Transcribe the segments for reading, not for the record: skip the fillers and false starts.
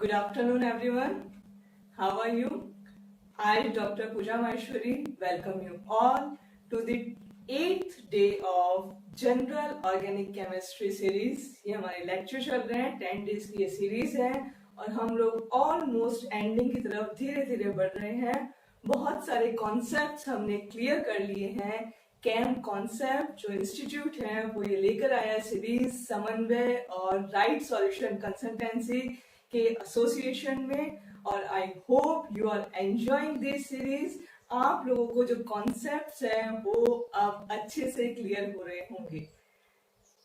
Good afternoon, everyone. How are you? I, Dr. Pooja Maheshwari, welcome you all to the 8th day of General Organic Chemistry series. ये हमारे lecture चल रहे हैं, 10 days की ये series है और हम लोग ऑलमोस्ट एंडिंग की तरफ धीरे धीरे बढ़ रहे हैं. बहुत सारे कॉन्सेप्ट्स हमने क्लियर कर लिए हैं. कैम कॉन्सेप्ट जो इंस्टीट्यूट है वो ये लेकर आया सीरीज समन्वय और राइट सॉल्यूशन कंसल्टेंसी के एसोसिएशन में, और I hope you are enjoying this series. आप लोगों को जो कॉन्सेप्ट्स हैं वो अब अच्छे से क्लियर हो रहे होंगे.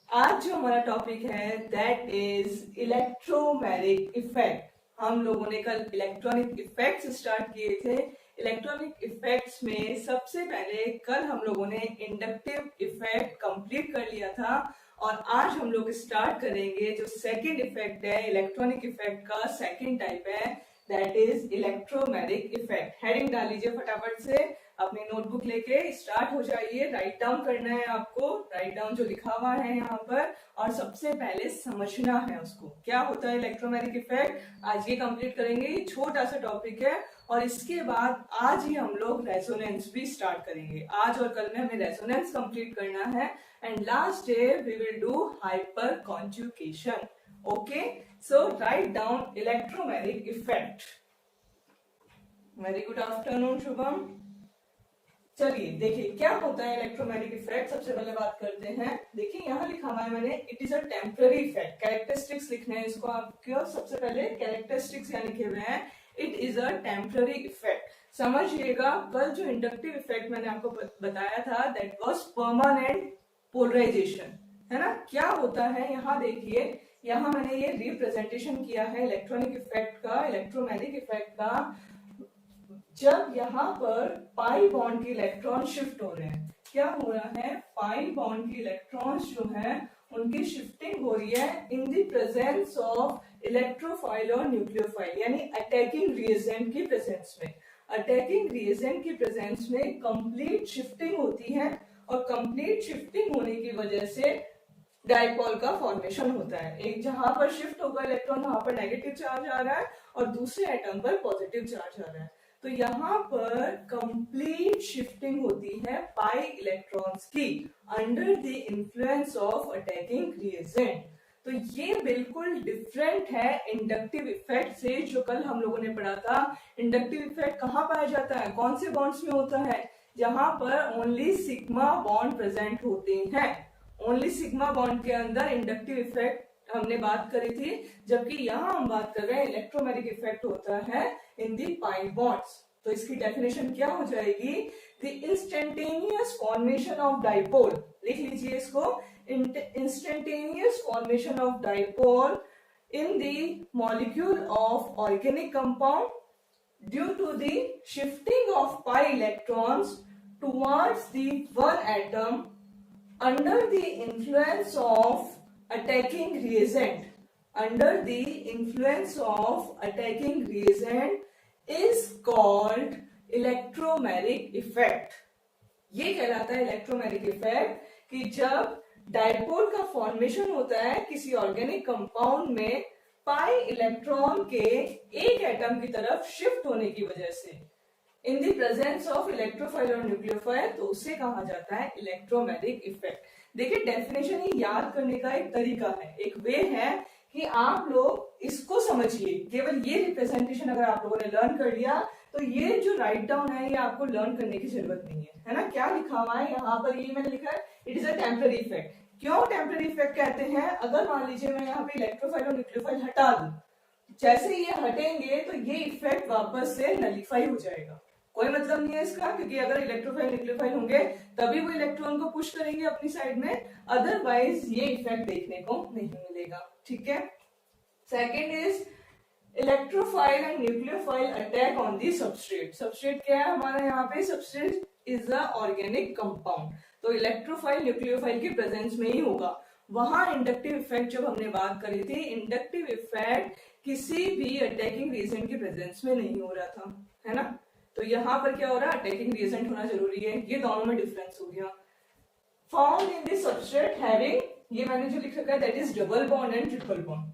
आज जो हमारा टॉपिक है दैट इज इलेक्ट्रोमैग्नेटिक इफेक्ट. हम लोगों ने कल इलेक्ट्रॉनिक इफेक्ट्स स्टार्ट किए थे. इलेक्ट्रॉनिक इफेक्ट्स में सबसे पहले कल हम लोगों ने इंडक्टिव इफेक्ट कंप्लीट कर लिया था और आज हम लोग स्टार्ट करेंगे जो सेकंड इफेक्ट है इलेक्ट्रॉनिक इफेक्ट का सेकंड टाइप है that is electromagnetic effect. Heading डाल लीजिए फटाफट से, अपनी नोटबुक लेके स्टार्ट हो जाइए. राइट डाउन करना है आपको, राइट डाउन जो लिखा हुआ है यहाँ पर, और सबसे पहले समझना है उसको क्या होता है इलेक्ट्रोमैग्नेटिक इफेक्ट. आज ये कंप्लीट करेंगे. ये छोटा सा टॉपिक है और इसके बाद आज ही हम लोग रेजोनेंस भी स्टार्ट करेंगे. आज और कल में हमें रेजोनेंस कंप्लीट करना है and last day we will do hyperconjugation. Okay, so write down electromagnetic effect. Very good afternoon Shubham. चलिए देखिए क्या होता है इलेक्ट्रोमैग्नेटिक इफेक्ट. सबसे पहले बात करते हैं. देखिए यहाँ लिखा हुआ है मैंने, it is a temporary effect. Characteristics लिखने हैं इसको आपको. सबसे पहले कैरेक्टरिस्टिक्स यहाँ लिखे हुए हैं. It is a temporary effect. समझिएगा कल जो इंडक्टिव इफेक्ट मैंने आपको बताया था दैट वाज परमानेंट पोलराइजेशन, है ना. क्या होता है यहाँ देखिए, यहाँ मैंने ये रिप्रेजेंटेशन किया है इलेक्ट्रॉनिक इफेक्ट का, इलेक्ट्रोमैग्नेटिक इफेक्ट का. जब यहाँ पर पाई बॉन्ड के इलेक्ट्रॉन शिफ्ट हो रहे हैं, क्या हो रहा है, पाई बॉन्ड के इलेक्ट्रॉन्स जो हैं उनकी शिफ्टिंग हो रही है in the presence of electrophile और न्यूक्लियोफाइल, यानी अटैकिंग रिएजेंट की प्रेजेंस में. अटैकिंग रिएजेंट की प्रेजेंस में कंप्लीट शिफ्टिंग होती है और कंप्लीट शिफ्टिंग होने की वजह से डाइपोल का फॉर्मेशन होता है. एक जहां पर शिफ्ट होगा इलेक्ट्रॉन वहां पर नेगेटिव चार्ज आ रहा है और दूसरे एटम पर पॉजिटिव चार्ज आ रहा है. तो यहाँ पर कंप्लीट शिफ्टिंग होती है पाई इलेक्ट्रॉन्स की under the influence of attacking reagent. तो ये बिल्कुल डिफरेंट है इंडक्टिव इफेक्ट से जो कल हम लोगों ने पढ़ा था. इंडक्टिव इफेक्ट कहाँ पाया जाता है, कौन से बॉन्ड्स में होता है, जहां पर ओनली सिग्मा बॉन्ड प्रेजेंट होते हैं. ओनली सिग्मा बॉन्ड के अंदर इंडक्टिव इफेक्ट हमने बात करी थी, जबकि यहाँ हम बात कर रहे हैं इलेक्ट्रोमैग्नेटिक इफेक्ट होता है इन दी पाई बॉन्ड्स. तो इसकी डेफिनेशन क्या हो जाएगी, the instantaneous formation of dipole. लिख लीजिए इसको, instantaneous formation of dipole in the molecule of organic compound due to the shifting of pi electrons towards the one atom under the influence of attacking reagent. Under the influence of attacking reagent is called electromagnetic effect. ये कहलाता है electromagnetic effect कि जब dipole का formation होता है किसी organic compound में पाई इलेक्ट्रॉन के एक एटम की तरफ शिफ्ट होने की वजह से in the presence of electrophile और न्यूक्लियोफाइल, तो उसे कहा जाता है इलेक्ट्रोमैग्नेटिक इफेक्ट. देखिए डेफिनेशन ही याद करने का एक तरीका है, एक वे है कि आप लोग इसको समझिए. केवल ये रिप्रेजेंटेशन अगर आप लोगों ने लर्न कर लिया तो ये जो राइट डाउन है ये आपको लर्न करने की जरूरत नहीं है ना. क्या लिखा हुआ है यहाँ पर, ये मैंने लिखा है it is a temporary effect. क्यों टेम्पररी इफेक्ट कहते हैं, अगर मान लीजिए मैं यहाँ पे इलेक्ट्रोफाइल और न्यूक्लियोफाइल हटा दूं, जैसे ये हटेंगे तो ये इफेक्ट वापस से नलिफाई हो जाएगा. कोई मतलब नहीं है इसका, क्योंकि अगर इलेक्ट्रोफाइल न्यूक्लियोफाइल होंगे तभी वो इलेक्ट्रॉन को पुश करेंगे अपनी साइड में, अदरवाइज ये इफेक्ट देखने को नहीं मिलेगा. ठीक है. Second is electrophile and nucleophile attack on the substrate. Substrate क्या है हमारा यहाँ पे, substrate is a organic compound. तो इलेक्ट्रोफाइल न्यूक्लियोफाइल के प्रेजेंस में ही होगा. वहां इंडक्टिव इफेक्ट जब हमने बात करी थी, इंडक्टिव इफेक्ट किसी भी अटैकिंग रिएजेंट के प्रेजेंस में नहीं हो रहा था, है ना. तो यहाँ पर क्या हो रहा है, अटैकिंग रिएजेंट होना जरूरी है. ये दोनों में डिफरेंस हो गया. Found in the substrate having, ये मैंने जो लिख रखा है that is double bond and triple bond.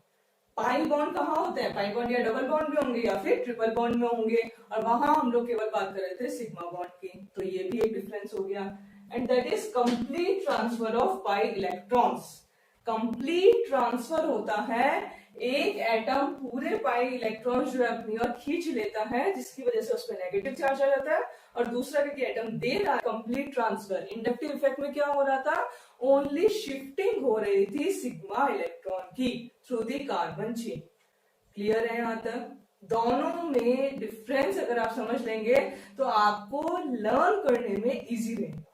Pi bond कहाँ होते हैं, पाई बॉन्ड या डबल बॉन्ड में होंगे या फिर ट्रिपल बॉन्ड में होंगे, और वहां हम लोग केवल बात कर रहे थे सिग्मा बॉन्ड की, तो ये भी एक डिफरेंस हो गया। And that is complete transfer of pi electrons. Complete transfer होता है, एक एटम पूरे पाई इलेक्ट्रॉन्स जो है अपनी ओर खींच लेता है, जिसकी वजह से उसमें नेगेटिव चार्ज आ जाता है, और दूसरा क्योंकि एटम दे रहा है कंप्लीट ट्रांसफर। इंडक्टिव इफेक्ट में क्या हो रहा था, ओनली शिफ्टिंग हो रही थी सिग्मा इलेक्ट्रॉन की through the carbon chain. Clear है यहाँ तक? दोनों में डिफरेंस अगर आप समझ लेंगे तो आपको लर्न करने में इजी रहेगा,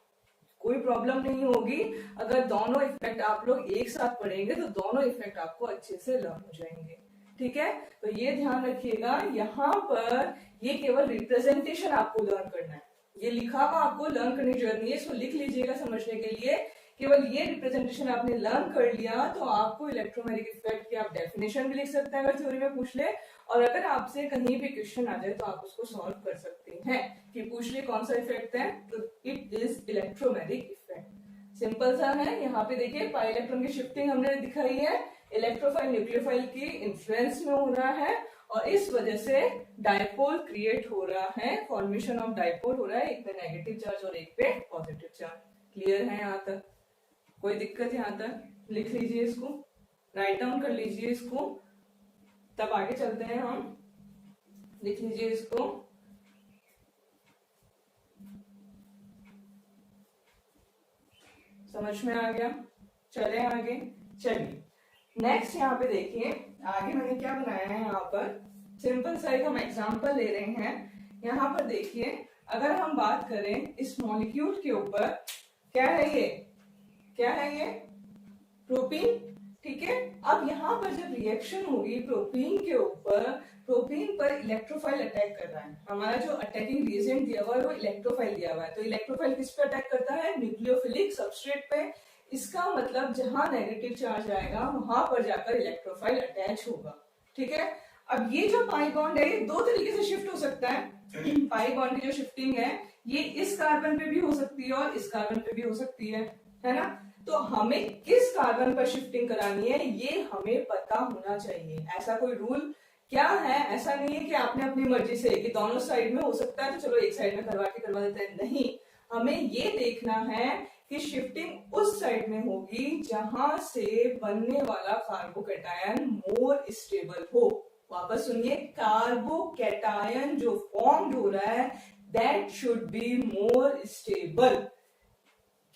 कोई प्रॉब्लम नहीं होगी। अगर दोनों इफेक्ट आप लोग एक साथ पढ़ेंगे तो दोनों इफेक्ट आपको अच्छे से लर्न हो जाएंगे। ठीक है, तो ये ध्यान रखिएगा, यहाँ पर ये केवल रिप्रेजेंटेशन आपको लर्न करना है, ये लिखा हुआ आपको लर्न करने की जरूरत नहीं है, इसको लिख लीजिएगा समझने के लिए। केवल ये रिप्रेजेंटेशन आपने लर्न कर लिया तो आपको इलेक्ट्रोमैग्नेटिक इफेक्ट की आप डेफिनेशन भी लिख सकते हैं अगर थ्योरी में पूछ ले, और अगर आपसे कहीं भी क्वेश्चन आ जाए तो आप उसको सॉल्व कर सकते हैं कि पूछ ले कौन सा इफेक्ट है, तो it is electromagnetic effect. Simple सा है। यहाँ पे देखिए पाई इलेक्ट्रॉन की शिफ्टिंग हमने दिखाई है, इलेक्ट्रोफाइल न्यूक्लियोफाइल की इन्फ्लुएंस में हो रहा है, और इस वजह से डायपोल क्रिएट हो रहा है, फॉर्मेशन ऑफ डायपोल हो रहा है, एक पे नेगेटिव चार्ज और एक पे पॉजिटिव चार्ज। क्लियर है यहाँ तक? कोई दिक्कत यहाँ तक? लिख लीजिए इसको, राइट डाउन कर लीजिए इसको, तब आगे चलते हैं हम। लिख लीजिए इसको। समझ में आ गया? चले आगे। चलिए नेक्स्ट यहाँ पे देखिए, आगे मैंने क्या बनाया है, यहाँ पर सिंपल सा एक हम एग्जांपल ले रहे हैं। यहाँ पर देखिए, अगर हम बात करें इस मॉलिक्यूल के ऊपर, क्या है ये, क्या है ये, प्रोपीन। ठीक है, अब यहाँ पर जब रिएक्शन होगी प्रोपीन के ऊपर, प्रोपीन पर इलेक्ट्रोफाइल अटैक कर रहा है, हमारा जो अटैकिंग रिएजेंट दिया हुआ है वो इलेक्ट्रोफाइल दिया हुआ है, तो इलेक्ट्रोफाइल किस पे अटैक करता है, न्यूक्लियोफिलिक सबस्ट्रेट पे। इसका मतलब जहां नेगेटिव चार्ज आएगा वहां पर जाकर इलेक्ट्रोफाइल अटैच होगा। ठीक है, अब ये जो पाई बॉन्ड है ये दो तरीके से शिफ्ट हो सकता है। पाई बॉन्ड की जो शिफ्टिंग है ये इस कार्बन पे भी हो सकती है और इस कार्बन पे भी हो सकती है ना? तो हमें किस कार्बन पर शिफ्टिंग करानी है ये हमें पता होना चाहिए। ऐसा कोई रूल क्या है, ऐसा नहीं है कि आपने अपनी मर्जी से कि दोनों साइड में हो सकता है तो चलो एक साइड में करवा देते हैं, नहीं, हमें ये देखना है कि शिफ्टिंग उस साइड में होगी जहां से बनने वाला कार्बोकैटायन मोर स्टेबल हो। वापस सुनिए, कार्बोकैटायन जो फॉर्म हो रहा है that should be more stable.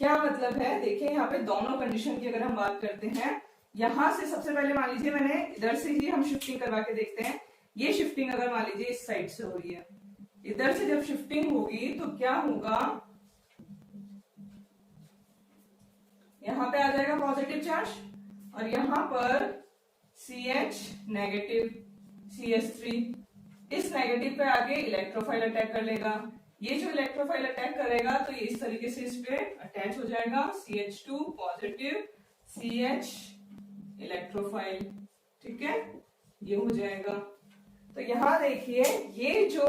क्या मतलब है, देखिए यहाँ पे दोनों कंडीशन की अगर हम बात करते हैं, यहां से सबसे पहले मान लीजिए मैंने इधर से ही हम शिफ्टिंग करवा के देखते हैं। ये शिफ्टिंग अगर मान लीजिए इस साइड से हो रही है, इधर से जब शिफ्टिंग होगी तो क्या होगा, यहाँ पे आ जाएगा पॉजिटिव चार्ज और यहाँ पर CH नेगेटिव CH3, इस नेगेटिव पे आगे इलेक्ट्रोफाइल अटैक कर लेगा। ये जो इलेक्ट्रोफाइल अटैक करेगा तो ये इस तरीके से इस पे अटैच हो जाएगा, CH2 पॉजिटिव CH इलेक्ट्रोफाइल। ठीक है, ये हो जाएगा। तो यहाँ देखिए ये जो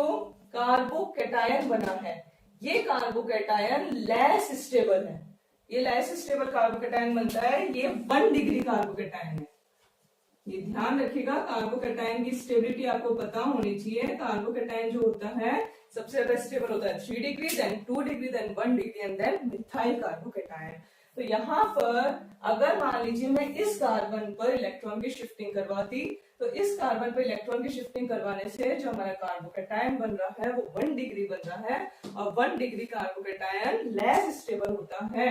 कार्बोकैटायन बना है ये कार्बोकैटायन लेस स्टेबल है, ये लेस स्टेबल कार्बोकैटायन बनता है, ये 1 डिग्री कार्बोकैटायन है। ये ध्यान रखिएगा, कार्बोकैटायन की स्टेबिलिटी आपको पता होनी चाहिए। कार्बोकैटायन जो होता है सबसे ज्यादा स्टेबल होता है 3 degree, then 2 degree, then 1 degree and then methyl carbocation. तो यहाँ पर अगर मान लीजिए मैं इस कार्बन पर इलेक्ट्रॉन की शिफ्टिंग करवाती तो इस कार्बन पर इलेक्ट्रॉन की शिफ्टिंग करवाने से जो हमारा कार्बोकैटायन बन रहा है वो 1 डिग्री बन रहा है, और 1 डिग्री कार्बोकैटायन लेस स्टेबल होता है।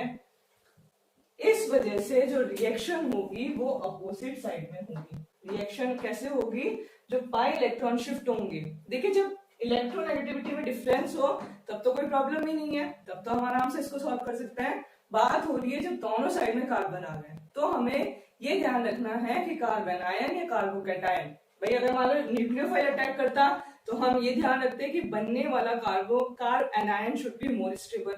इस वजह से जो रिएक्शन होगी वो अपोजिट साइड में होगी। रिएक्शन कैसे होगी, जो पाई इलेक्ट्रॉन शिफ्ट होंगे। देखिए जब इलेक्ट्रोनेगेटिविटी में डिफरेंस हो तब तो कोई प्रॉब्लम ही नहीं है, तब तो हम आराम से इसको सॉल्व कर सकते हैं। बात हो रही है जब दोनों साइड में कार्बन आ गए, तो हमें ये ध्यान रखना है कि कार्बन आयन या कार्बोकैटायन, भाई अगर मान लो न्यूक्लियोफाइल अटैक करता तो हम ये ध्यान रखते हैं कि बनने वाला carbocation should be more stable.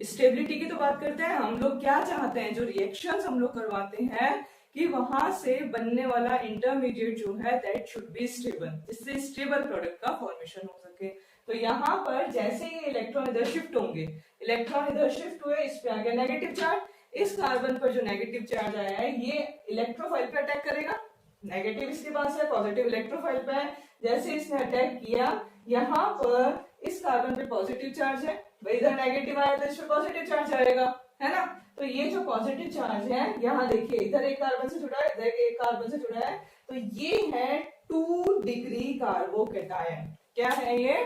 Stability की तो बात करते हैं, हम लोग क्या चाहते हैं, जो रिएक्शंस हम लोग करवाते हैं कि वहां से बनने वाला इंटरमीडिएट जो है दैट शुड बी स्टेबल, जिससे स्टेबल प्रोडक्ट का फॉर्मेशन हो सके। तो यहाँ पर जैसे ही इलेक्ट्रॉन इधर शिफ्ट होंगे, इलेक्ट्रॉन इधर शिफ्ट हुए, इस पे आ गया नेगेटिव चार्ज, इस कार्बन पर जो नेगेटिव चार्ज आया है ये इलेक्ट्रोफाइल पे अटैक करेगा, नेगेटिव इसके पास है, पॉजिटिव इलेक्ट्रोफाइल पे है। जैसे इसने अटैक किया, यहाँ पर इस कार्बन पे पॉजिटिव चार्ज है, भाई इधर नेगेटिव आया तो इस पे पॉजिटिव चार्ज आएगा, है ना। तो ये जो पॉजिटिव चार्ज है, यहाँ देखिए इधर एक कार्बन से जुड़ा है, इधर एक कार्बन से जुड़ा है, तो ये है 2 डिग्री कार्बोकैटायन। क्या है ये?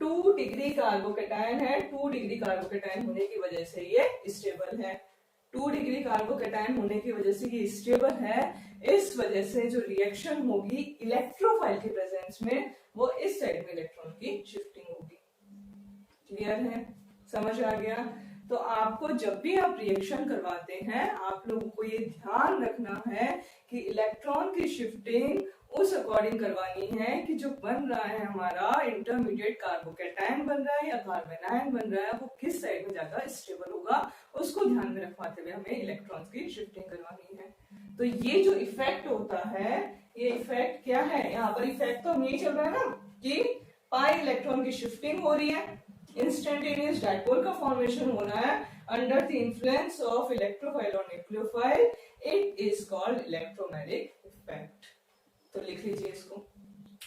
2 डिग्री कार्बोकैटायन है। 2 डिग्री कार्बोकैटायन होने की वजह से ये स्टेबल है। 2 डिग्री कार्बोकैटायन होने की वजह से ये स्टेबल है। इस वजह से जो रिएक्शन होगी इलेक्ट्रोफाइल के प्रेजेंस में, वो इस साइड में इलेक्ट्रॉन की शिफ्टिंग होगी। क्लियर है? समझ आ गया? तो आपको जब भी आप रिएक्शन करवाते हैं, आप लोगों को ये ध्यान रखना है कि इलेक्ट्रॉन की शिफ्टिंग उस अकॉर्डिंग करवानी है कि जो बन रहा है हमारा इंटरमीडिएट कार्बोकैटायन बन रहा है या कार्बोनायन बन रहा है, वो किस साइड में ज्यादा स्टेबल होगा, उसको ध्यान में रखवाते हुए हमें इलेक्ट्रॉन्स की शिफ्टिंग करवानी है। तो ये जो इफेक्ट होता है, ये इफेक्ट क्या है? यहाँ पर इफेक्ट तो यही चल रहा है ना कि पाई इलेक्ट्रॉन की शिफ्टिंग हो रही है, इंस्टेंटेनियस डाइपोल का फॉर्मेशन हो रहा है under the influence of electrophile और nucleophile. It is called electromagnetic effect. तो लिख लीजिए, इसको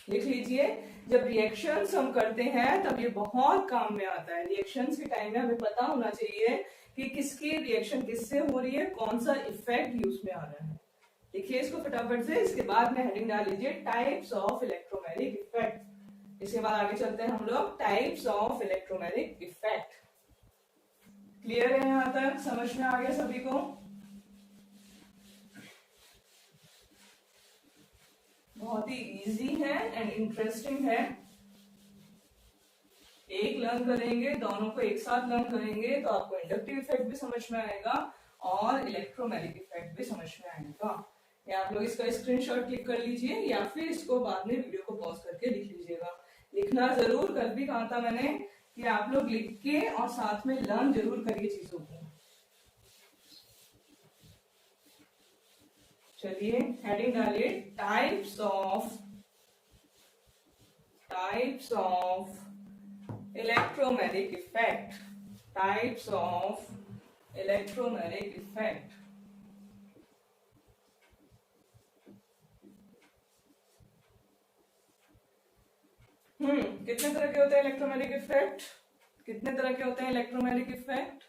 लिख लीजिए। जब रिएक्शंस हम करते हैं तब ये बहुत काम में आता है। रिएक्शंस के टाइम में हमें पता होना चाहिए कि किसकी रिएक्शन किससे हो रही है, कौन सा इफेक्ट यूज में आ रहा है। लिखिए इसको फटाफट से। इसके बाद में हेडिंग डाल लीजिए टाइप्स ऑफ इलेक्ट्रोमैग्नेटिक इफेक्ट। इसके बाद आगे चलते हैं हम लोग types of electromagnetic effect. Clear है? यहां तक समझ में आ गया सभी को? बहुत ही इजी है एंड इंटरेस्टिंग है। एक लर्न करेंगे, दोनों को एक साथ लर्न करेंगे तो आपको इंडक्टिव इफेक्ट भी समझ में आएगा और इलेक्ट्रोमैग्नेटिक इफेक्ट भी समझ में आएगा। या आप लोग इसका स्क्रीनशॉट क्लिक कर लीजिए या फिर इसको बाद में वीडियो को पॉज करके लिख लीजिएगा। लिखना जरूर, कल भी कहा था मैंने कि आप लोग लिख के और साथ में लर्न जरूर करिए चीजों को। चलिए हेडिंग डालिए types of electromagnetic effect. Types of electromagnetic effect. कितने तरह के होते हैं इलेक्ट्रोमैग्नेटिक इफेक्ट? कितने तरह के होते हैं इलेक्ट्रोमैग्नेटिक इफेक्ट?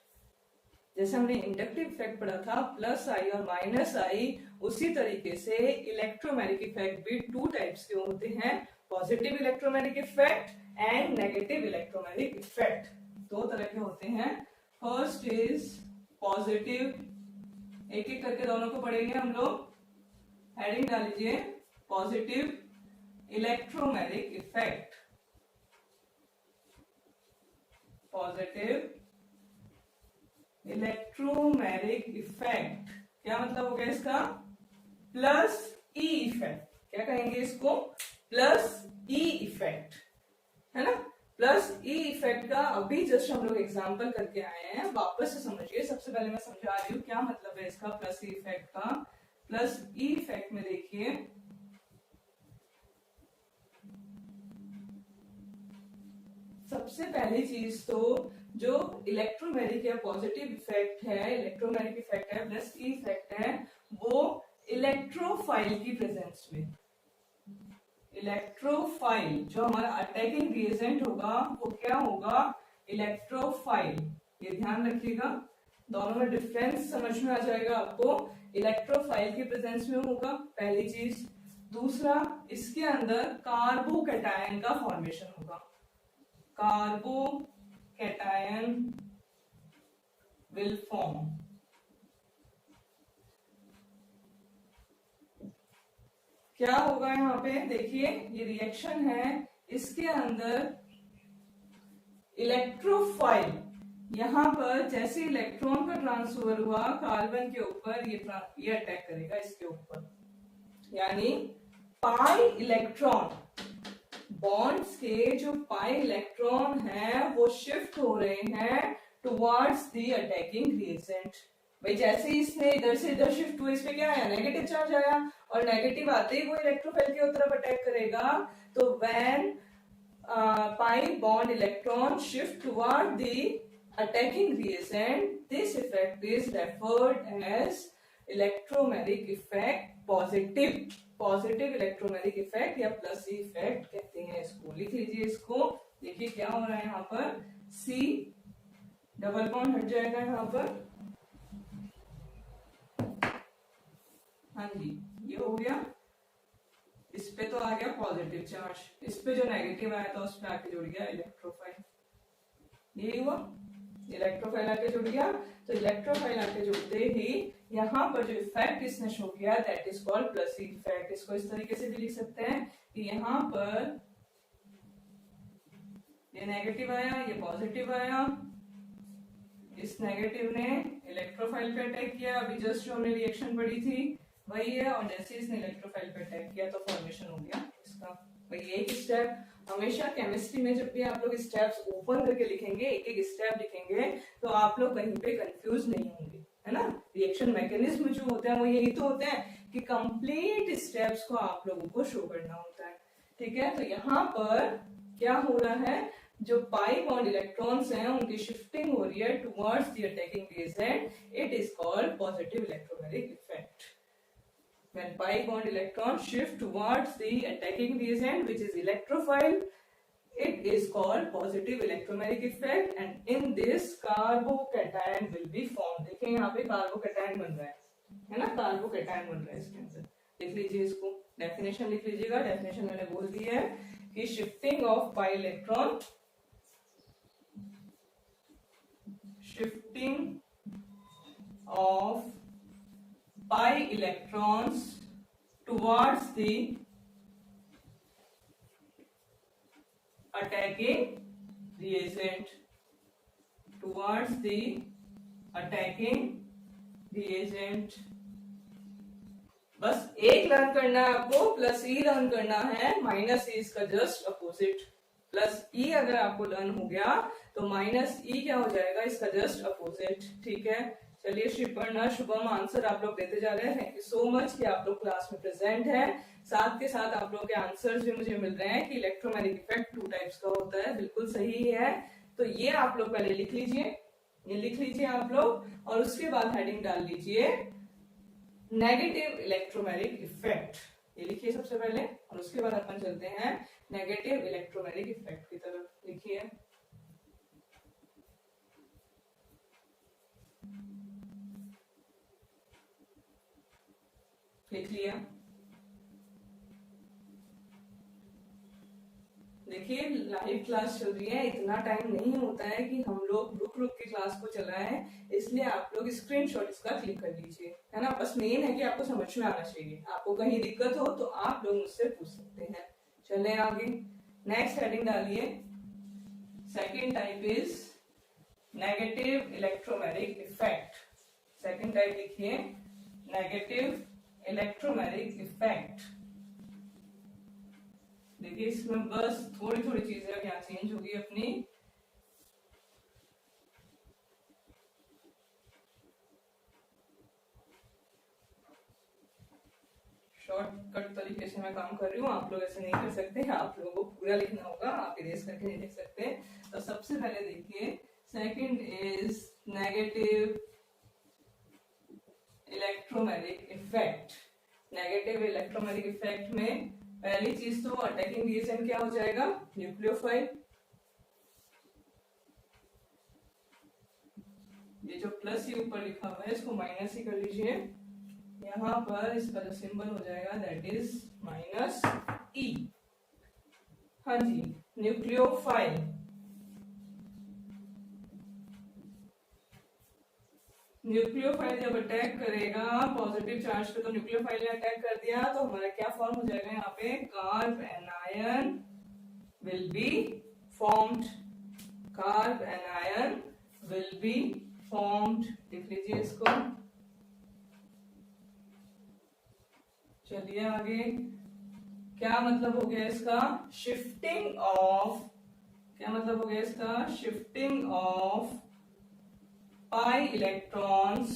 जैसे हमने इंडक्टिव इफेक्ट पढ़ा था प्लस आई और माइनस आई, उसी तरीके से इलेक्ट्रोमैग्नेटिक इफेक्ट भी 2 टाइप्स के होते हैं, positive electromagnetic effect and negative electromagnetic effect. 2 तरह के होते हैं। First is positive. एक एक करके दोनों को पढ़ेंगे हम लोग। हेडिंग डाल लीजिए positive electromagnetic effect. Positive electromagnetic effect क्या मतलब हो गया इसका? Plus E effect. क्या कहेंगे इसको? प्लस ई इफेक्ट, है ना। प्लस ई इफेक्ट का अभी जस्ट हम लोग एग्जांपल करके आए हैं, वापस से समझिए। सबसे पहले मैं समझा रही हूँ क्या मतलब है इसका प्लस ई इफेक्ट का। प्लस ई इफेक्ट में देखिए, सबसे पहली चीज तो जो इलेक्ट्रोमैग्नेटिक या पॉजिटिव इफेक्ट है, इलेक्ट्रोमैग्नेटिक इफेक्ट है, प्लस ई इफेक्ट है, वो इलेक्ट्रोफाइल की प्रेजेंस में, इलेक्ट्रोफाइल जो हमारा अटैकिंग रिएजेंट होगा वो क्या होगा? इलेक्ट्रोफाइल। ये ध्यान रखिएगा, दोनों में डिफरेंस समझ में आ जाएगा आपको। इलेक्ट्रोफाइल की प्रेजेंस में होगा पहली चीज। दूसरा, इसके अंदर कार्बोकैटायन का फॉर्मेशन होगा। Carbocation will form. क्या होगा यहाँ पे? देखिए ये रिएक्शन है, इसके अंदर इलेक्ट्रोफाइल, यहाँ पर जैसे इलेक्ट्रॉन का ट्रांसफर हुआ कार्बन के ऊपर, ये अटैक करेगा इसके ऊपर, यानी पाई इलेक्ट्रॉन, बॉन्ड्स के जो पाई इलेक्ट्रॉन है वो शिफ्ट हो रहे हैं टुवर्ड्स द अटैकिंग रिएजेंट। भाई जैसे इसने इधर से इधर शिफ्ट हुआ, इसमें क्या आया? नेगेटिव चार्ज आया, और नेगेटिव आते ही वो इलेक्ट्रोफाइल की तरफ अटैक करेगा। तो when pi bond electron shift toward the attacking reagent, this effect is referred as electromagnetic effect positive. Positive electromagnetic effect या प्लस ई इफेक्ट कहते हैं इसको। लिख लीजिए इसको। देखिए क्या हो रहा है यहाँ पर, C डबल बॉन्ड हट जाएगा यहाँ पर, हाँ जी ये हो गया। इस पे तो आ गया पॉजिटिव चार्ज, इस पे जो नेगेटिव आया था उस पे आके जुड़ गया इलेक्ट्रोफाइल, यही हुआ, इलेक्ट्रोफाइल आके जुड़ गया। तो इलेक्ट्रोफाइल आके जुड़ते ही यहाँ पर जो इफेक्ट इसने शो किया that is called plus E effect. इसको इस तरीके से भी लिख सकते हैं कि यहाँ पर ये नेगेटिव आया, ये पॉजिटिव आया, इस नेगेटिव ने इलेक्ट्रोफाइल पे अटैक किया, अभी जस्ट जो हमने रिएक्शन पढ़ी थी वही है, और जैसे इसने इलेक्ट्रोफाइल पे अटैक किया तो फॉर्मेशन हो गया इसका। वही एक स्टेप, हमेशा केमिस्ट्री में जब भी आप लोग स्टेप्स ओपन करके लिखेंगे, एक एक स्टेप लिखेंगे, तो आप लोग कहीं पे कंफ्यूज नहीं होंगे, है ना। रिएक्शन मैकेनिज्म जो होते हैं वो यही तो होते हैं कि कंप्लीट स्टेप्स को आप लोगों को शो करना होता है, ठीक है। तो यहाँ पर क्या हो रहा है, जो पाई बॉन्ड इलेक्ट्रॉन्स हैं उनकी शिफ्टिंग हो रही है towards the attacking reagent, it is called positive electromagnetic effect. When pi bond electrons shift towards the attacking reagent which is electrophile, it is called positive electromagnetic effect, and in this carbocation will be formed। देखिए यहाँ पे carbocation बन रहा है ना, carbocation बन रहा है इसके अंदर। लिख लीजिए इसको, डेफिनेशन लिख लीजिएगा। डेफिनेशन मैंने बोल दी है कि shifting of pi electron, shifting of pi electrons towards the attacking reagent, towards the attacking reagent। बस एक लर्न करना है आपको, प्लस ई लर्न करना है, माइनस ई इसका जस्ट अपोजिट। प्लस ई अगर आपको लर्न हो गया तो माइनस ई क्या हो जाएगा, इसका जस्ट अपोजिट, ठीक है। चलिए श्रीपर्णा शुभम आंसर आप लोग देते जा रहे हैं। थैंक यू सो मच कि आप लोग क्लास में प्रेजेंट हैं, साथ के साथ आप लोगों के आंसर्स भी मुझे मिल रहे हैं कि इलेक्ट्रोमैग्नेटिक इफेक्ट 2 टाइप्स का होता है, बिल्कुल सही है। तो ये आप लोग पहले लिख लीजिए, ये लिख लीजिए आप लोग, और उसके बाद हेडिंग डाल लीजिए नेगेटिव इलेक्ट्रोमैग्नेटिक इफेक्ट, ये लिखिए सबसे पहले, और उसके बाद अपन चलते हैं नेगेटिव इलेक्ट्रोमैग्नेटिक इफेक्ट की तरफ। लिखिए लिख लिया। देखिए लाइव क्लास चल रही है, इतना टाइम नहीं होता है कि हम लोग रुक रुक के क्लास को चलाएं, इसलिए आप लोग स्क्रीनशॉट इसका क्लिक कर लीजिए, है ना। बस मेन है कि आपको समझ में आना चाहिए, आपको कहीं दिक्कत हो तो आप लोग मुझसे पूछ सकते हैं। चले आगे, नेक्स्ट हेडिंग डालिए, second type is negative electromagnetic effect. Second type लिखिए नेगेटिव इलेक्ट्रोमैग्नेटिक इफेक्ट। देखिए इसमें बस थोड़ी थोड़ी चीजें यहाँ चेंज होगी अपनी। शॉर्टकट तरीके से मैं काम कर रही हूँ, आप लोग ऐसे नहीं कर सकते, आप लोगों को पूरा लिखना होगा, आप इरेज करके नहीं लिख सकते। तो सबसे पहले देखिए second is negative electromagnetic effect. Negative electromagnetic effect में पहली चीज तो अटैकिंग रिएजेंट क्या हो जाएगा, न्यूक्लियोफाइल। ये जो प्लस ही ऊपर लिखा हुआ है इसको माइनस ही कर लीजिए, यहाँ पर इसका जो सिंबल हो जाएगा दैट इज माइनस ई। हाँ जी, न्यूक्लियोफाइल। न्यूक्लियोफाइल जब अटैक करेगा पॉजिटिव चार्ज पे, तो न्यूक्लियोफाइल ने अटैक कर दिया तो हमारा क्या फॉर्म हो जाएगा यहाँ पे, carb anion will be formed, carb anion will be formed. लिख लीजिए इसको। चलिए आगे, क्या मतलब हो गया इसका, शिफ्टिंग ऑफ, क्या मतलब हो गया इसका, shifting of pi electrons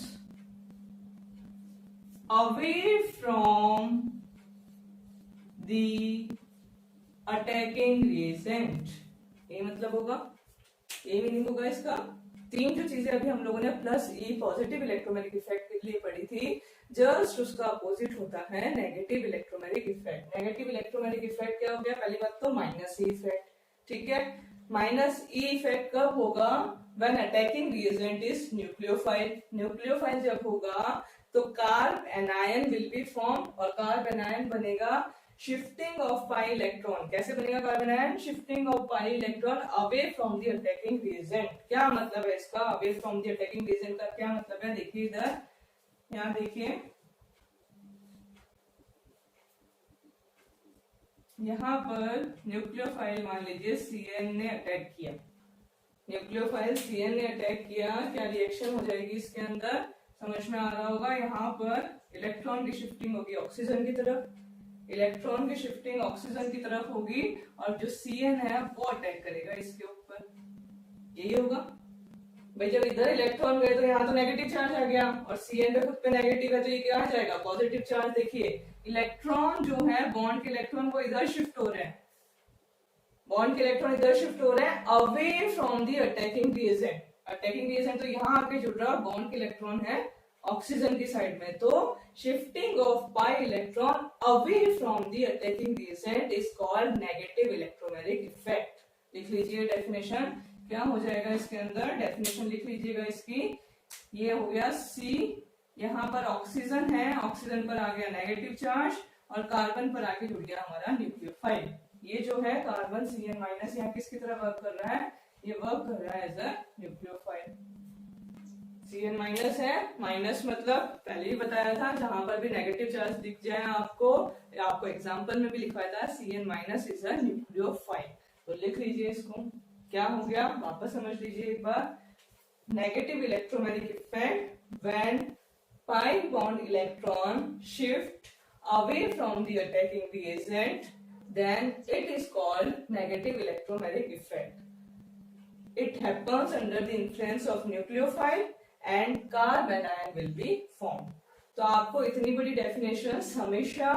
away from the attacking reagent। ये मतलब होगा, ये मीनिंग होगा इसका, तीन जो चीजें अभी हम लोगों ने प्लस ई पॉजिटिव इलेक्ट्रोमैग्नेटिक इफेक्ट के लिए पढ़ी थी, जस्ट उसका अपोजिट होता है negative electromagnetic effect. Negative electromagnetic effect क्या हो गया? पहली बात तो माइनस ई इफेक्ट, ठीक है। माइनस ई इफेक्ट कब होगा? When attacking reagent is nucleophile. Nucleophile जब होगा तो carb anion will be form, और कार्ब एनायन बनेगा शिफ्टिंग ऑफ पाई इलेक्ट्रॉन। कैसे बनेगा carb anion? Shifting of pi electron away from the attacking reagent. क्या मतलब है इसका? Away from the attacking reagent का क्या मतलब है? देखिए इधर, यहाँ देखिए, यहाँ पर न्यूक्लियोफाइल मान लीजिए Cn ने अटैक किया, न्यूक्लियोफाइल Cn ने अटैक किया, क्या रिएक्शन हो जाएगी इसके अंदर? समझ में आ रहा होगा। यहाँ पर इलेक्ट्रॉन की शिफ्टिंग होगी ऑक्सीजन की तरफ, इलेक्ट्रॉन की शिफ्टिंग ऑक्सीजन की तरफ होगी, और जो Cn है वो अटैक करेगा इसके ऊपर, यही होगा भाई। जब इधर इलेक्ट्रॉन गए तो यहाँ तो नेगेटिव चार्ज आ गया, और Cn पे खुद पे नेगेटिव है तो ये क्या आ जाएगा? Positive charge. देखिए इलेक्ट्रॉन जो है, बॉन्ड के इलेक्ट्रॉन वो इधर शिफ्ट हो रहे हैं, बॉन्ड के इलेक्ट्रॉन इधर शिफ्ट हो रहे हैं away from the attacking reagent. Attacking reagent तो यहाँ आके जुड़ रहा है, बॉन्ड के इलेक्ट्रॉन है ऑक्सीजन की साइड में, तो shifting of pi electron away from the attacking reagent is called negative electromagnetic effect. लिख लीजिए डेफिनेशन, क्या हो जाएगा इसके अंदर? डेफिनेशन लिख लीजिएगा इसकी, ये हो गया सी, यहाँ पर ऑक्सीजन है, ऑक्सीजन पर आ गया नेगेटिव चार्ज, और कार्बन पर आके जुड़ गया हमारा न्यूक्लियोफाइल। ये जो है कार्बन Cn माइनस यहाँ किसकी तरह वर्क कर रहा है? ये वर्क कर रहा है as a nucleophile. Cn minus है, माइनस मतलब पहले ही बताया था, जहां पर भी नेगेटिव चार्ज दिख जाए आपको एग्जांपल में भी लिखवाया था Cn minus is a nucleophile. तो लिख लीजिए इसको, क्या हो गया वापस समझ लीजिए एक बार। Negative electromagnetic effect when pi bond electron shift away from the attacking reagent, then it is called negative electromagnetic effect. It happens under the influence of nucleophile and carbon ion will be formed. तो आपको इतनी बड़ी definition हमेशा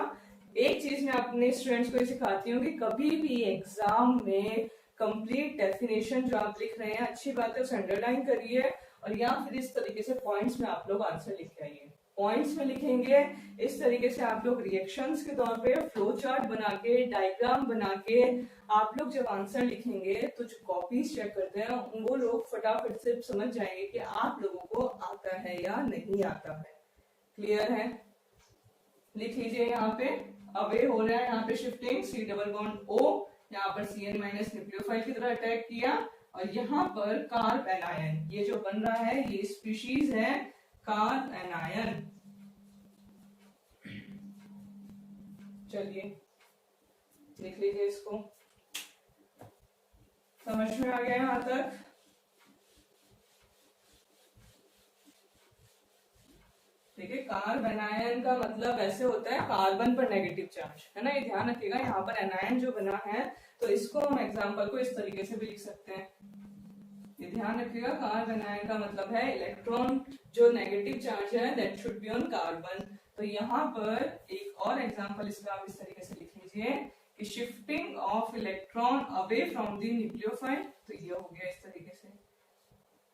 एक चीज मैं अपने students को सिखाती हूँ कि कभी भी एग्जाम में कंप्लीट डेफिनेशन जो आप लिख रहे हैं, अच्छी बात है उसे अंडरलाइन करिए, और या फिर इस तरीके से पॉइंट्स में आप लोग आंसर लिख के आइए। पॉइंट्स में लिखेंगे इस तरीके से आप लोग रिएक्शंस के तौर पे फ्लो चार्ट बना के, डायग्राम बना के आप लोग जब आंसर लिखेंगे तो जो कॉपीज चेक करते हैं वो लोग फटाफट से समझ जाएंगे कि आप लोगों को आता है या नहीं आता है। क्लियर है? लिख लीजिए, यहाँ पे अवे हो रहा है, यहाँ पे shifting C double bond O, यहाँ पर Cn माइनस न्यूक्लियोफाइल की तरह अटैक किया, और यहाँ पर कार्ब एनायन, ये जो बन रहा है ये स्पीशीज है कार्ब एनायन। चलिए लिख लीजिए इसको, समझ में आ गया यहाँ तक? ठीक है, कार्ब एनायन का मतलब ऐसे होता है कार्बन पर नेगेटिव चार्ज, है ना, ये ध्यान रखिएगा। यहाँ पर एनायन जो बना है तो इसको हम एग्जांपल को इस तरीके से भी लिख सकते हैं, ये ध्यान रखिएगा। कार्ब एनायन का मतलब है इलेक्ट्रॉन जो नेगेटिव चार्ज है that should be on carbon. तो यहाँ पर एक और एग्जांपल इसका आप इस तरीके से लिख लीजिए कि shifting of electron away from the nucleophile, तो ये हो गया इस तरीके से।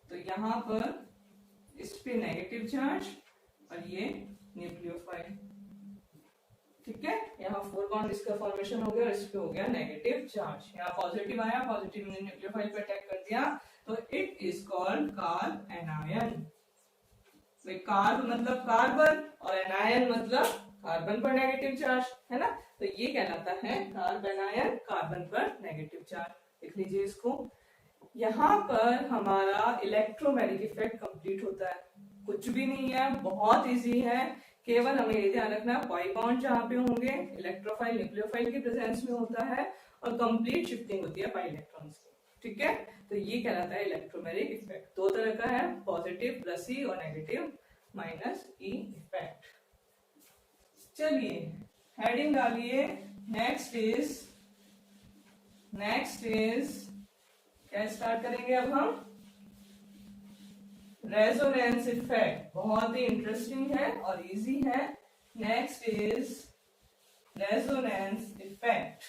तो यहाँ पर इस पे नेगेटिव चार्ज और ये न्यूक्लियोफाइल, ठीक है। यहाँ 4 बॉन्ड इसका फॉर्मेशन हो गया और इस पे हो गया नेगेटिव चार्ज। यहाँ पॉजिटिव आया, पॉजिटिव ने न्यूक्लियोफाइल पे अटैक कर दिया, तो it is called carb anion. Carb मतलब कार्बन और एनायन मतलब कार्बन पर नेगेटिव चार्ज, है ना, तो ये कहलाता है कार्ब एनायन, कार्बन पर नेगेटिव चार्ज। लिख लीजिए इसको। यहाँ पर हमारा इलेक्ट्रोमैग्नेटिक इफेक्ट कंप्लीट होता है, कुछ भी नहीं है, बहुत इजी है। केवल हमें ये ध्यान रखना है पाई बॉन्ड जहाँ पे होंगे इलेक्ट्रोफाइल न्यूक्लियोफाइल की प्रेजेंस में होता है, और कंप्लीट शिफ्टिंग होती है पाई इलेक्ट्रॉन्स की, ठीक है। तो ये कहलाता है इलेक्ट्रोमैग्नेटिक इफेक्ट। दो तरह का है, पॉजिटिव प्लस ई और नेगेटिव माइनस ई इफेक्ट। चलिए हेडिंग डालिए, नेक्स्ट इज क्या स्टार्ट करेंगे अब हम? Resonance effect. बहुत ही इंटरेस्टिंग है और इजी है। Next is resonance effect.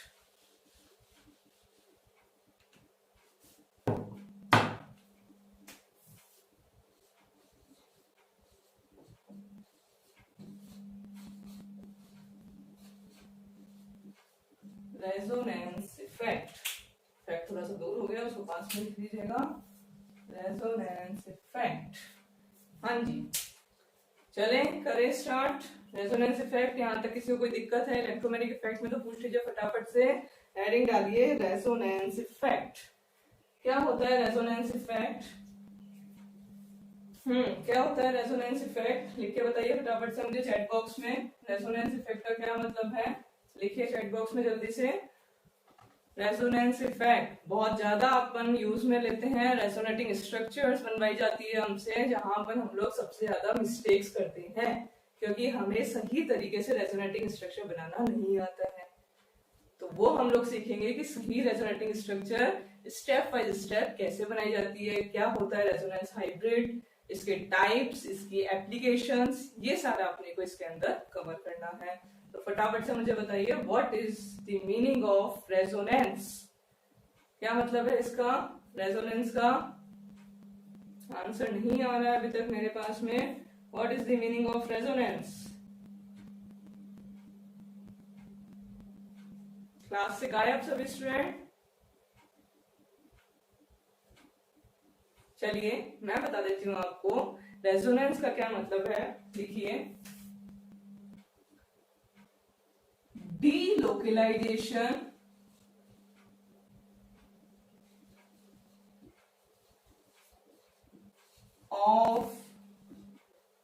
Resonance effect, effect थोड़ा सा दूर हो गया, उसको पास में लिख लीजिएगा, रेजोनेंस इफेक्ट। हाँ जी, चले करें स्टार्ट। रेजोनेंस इफेक्ट, यहाँ तक किसी को कोई दिक्कत है इलेक्ट्रोमैग्नेटिक इफेक्ट में तो पूछ लीजिए फटाफट से, हेडिंग डालिए रेजोनेंस इफेक्ट। क्या होता है रेजोनेंस इफेक्ट? क्या होता है रेजोनेंस इफेक्ट, लिख के बताइए फटाफट से मुझे चैट बॉक्स में। रेजोनेंस इफेक्ट का क्या मतलब है, लिखिए चैट बॉक्स में जल्दी से। रेजोनेंस इफेक्ट बहुत ज्यादा अपन यूज में लेते हैं, रेजोनेटिंग स्ट्रक्चर्स बनवाई जाती है हमसे, जहां पर हम लोग सबसे ज्यादा मिस्टेक्स करते हैं, क्योंकि हमें सही तरीके से रेजोनेटिंग स्ट्रक्चर बनाना नहीं आता है। तो वो हम लोग सीखेंगे कि सही resonating structure step by step कैसे बनाई जाती है, क्या होता है रेजोनेंस हाइब्रिड, इसके टाइप्स, इसकी एप्लीकेशंस, ये सारा अपने को इसके अंदर कवर करना है। तो फटाफट से मुझे बताइए, what is the meaning of resonance? क्या मतलब है इसका, रेजोनेंस का? आंसर नहीं आ रहा है अभी तक मेरे पास में। What is the meaning of resonance? Class से गायब सभी स्टूडेंट। चलिए मैं बता देती हूँ आपको रेजोनेंस का क्या मतलब है। लिखिए, delocalisation of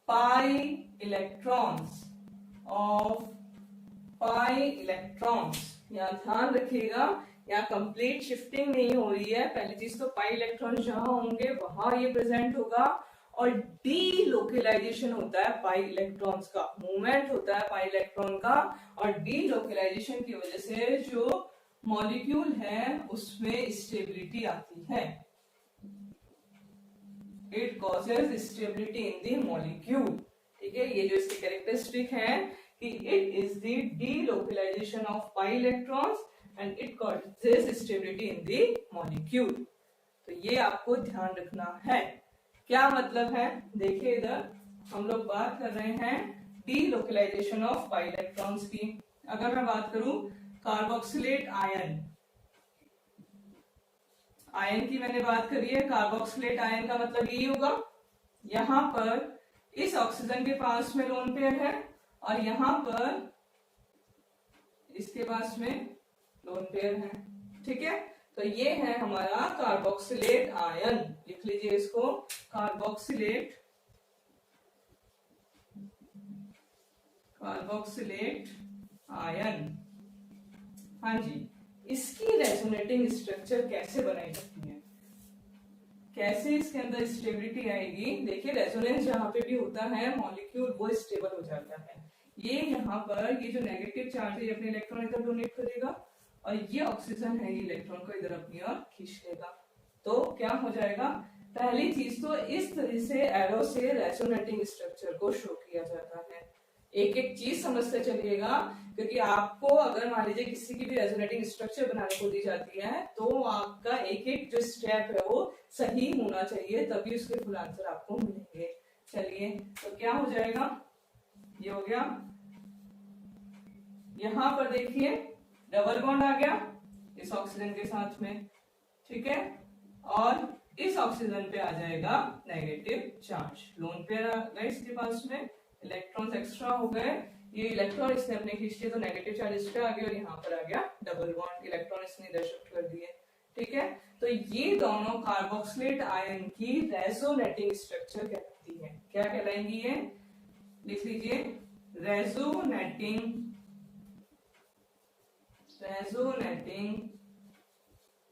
pi electrons, of pi electrons. यहाँ ध्यान रखिएगा, यहाँ कंप्लीट शिफ्टिंग नहीं हो रही है। पहली चीज तो पाई इलेक्ट्रॉन जहां होंगे वहां ये प्रेजेंट होगा, और डीलोकलाइजेशन होता है पाई इलेक्ट्रॉन्स का, मूवमेंट होता है पाई इलेक्ट्रॉन का, और डीलोकलाइजेशन की वजह से जो मॉलिक्यूल है उसमें स्टेबिलिटी आती है। It causes stability in the molecule. ठीक है, ये जो इसकी कैरेक्टरिस्टिक है कि it is the delocalisation of pi electrons and it causes stability in the molecule। तो ये आपको ध्यान रखना है। क्या मतलब है, देखिए इधर हम लोग बात कर रहे हैं डीलोकलाइजेशन ऑफ पाई इलेक्ट्रॉन्स की। अगर मैं बात करूं कार्बोक्सिलेट आयन, आयन की मैंने बात करी है, कार्बोक्सिलेट आयन का मतलब ये होगा, यहां पर इस ऑक्सीजन के पास में लोन पेयर है और यहां पर इसके पास में लोन पेयर है। ठीक है, तो ये है हमारा कार्बोक्सिलेट आयन। लिख लीजिए इसको, कार्बोक्सिलेट, कार्बोक्सिलेट आयन। हाँ जी, इसकी रेजोनेटिंग स्ट्रक्चर कैसे बनाई जाती है, कैसे इसके अंदर स्टेबिलिटी आएगी। देखिए रेजोनेंस जहां पे भी होता है मॉलिक्यूल वो स्टेबल हो जाता है। ये यहाँ पर ये जो नेगेटिव चार्ज है अपने इलेक्ट्रॉन इधर डोनेट करेगा, और ये ऑक्सीजन है ये इलेक्ट्रॉन को इधर अपनी ओर खींच लेगा। तो क्या हो जाएगा, पहली चीज तो इस तरह से एरो से रेजोनेटिंग स्ट्रक्चर को शो किया जाता है। एक एक चीज समझते चलिएगा, क्योंकि आपको अगर मान लीजिए किसी की भी रेजोनेटिंग स्ट्रक्चर बनाने को दी जाती है तो आपका एक एक जो स्टेप है वो सही होना चाहिए, तभी उसके फुल आंसर आपको मिलेंगे। चलिए तो क्या हो जाएगा, ये हो गया, यहां पर देखिए डबल बॉन्ड आ गया इस ऑक्सीजन के साथ में। ठीक है, और इस ऑक्सीजन पे आ जाएगा नेगेटिव चार्ज, लोन पेयर आ गया इसके पास में, इलेक्ट्रॉन्स एक्स्ट्रा हो गए, ये इलेक्ट्रॉन इसने अपने खींच लिए तो नेगेटिव चार्ज इस पे आ गया, और यहाँ पर आ गया डबल बॉन्ड, इलेक्ट्रॉन इसने इधर शिफ्ट कर दिए। ठीक है, तो ये दोनों कार्बोक्सिलेट आयन की रेजोनेटिंग स्ट्रक्चर कहलाती है। क्या कहलाएंगी ये, लिख लीजिए, रेजोनेटिंग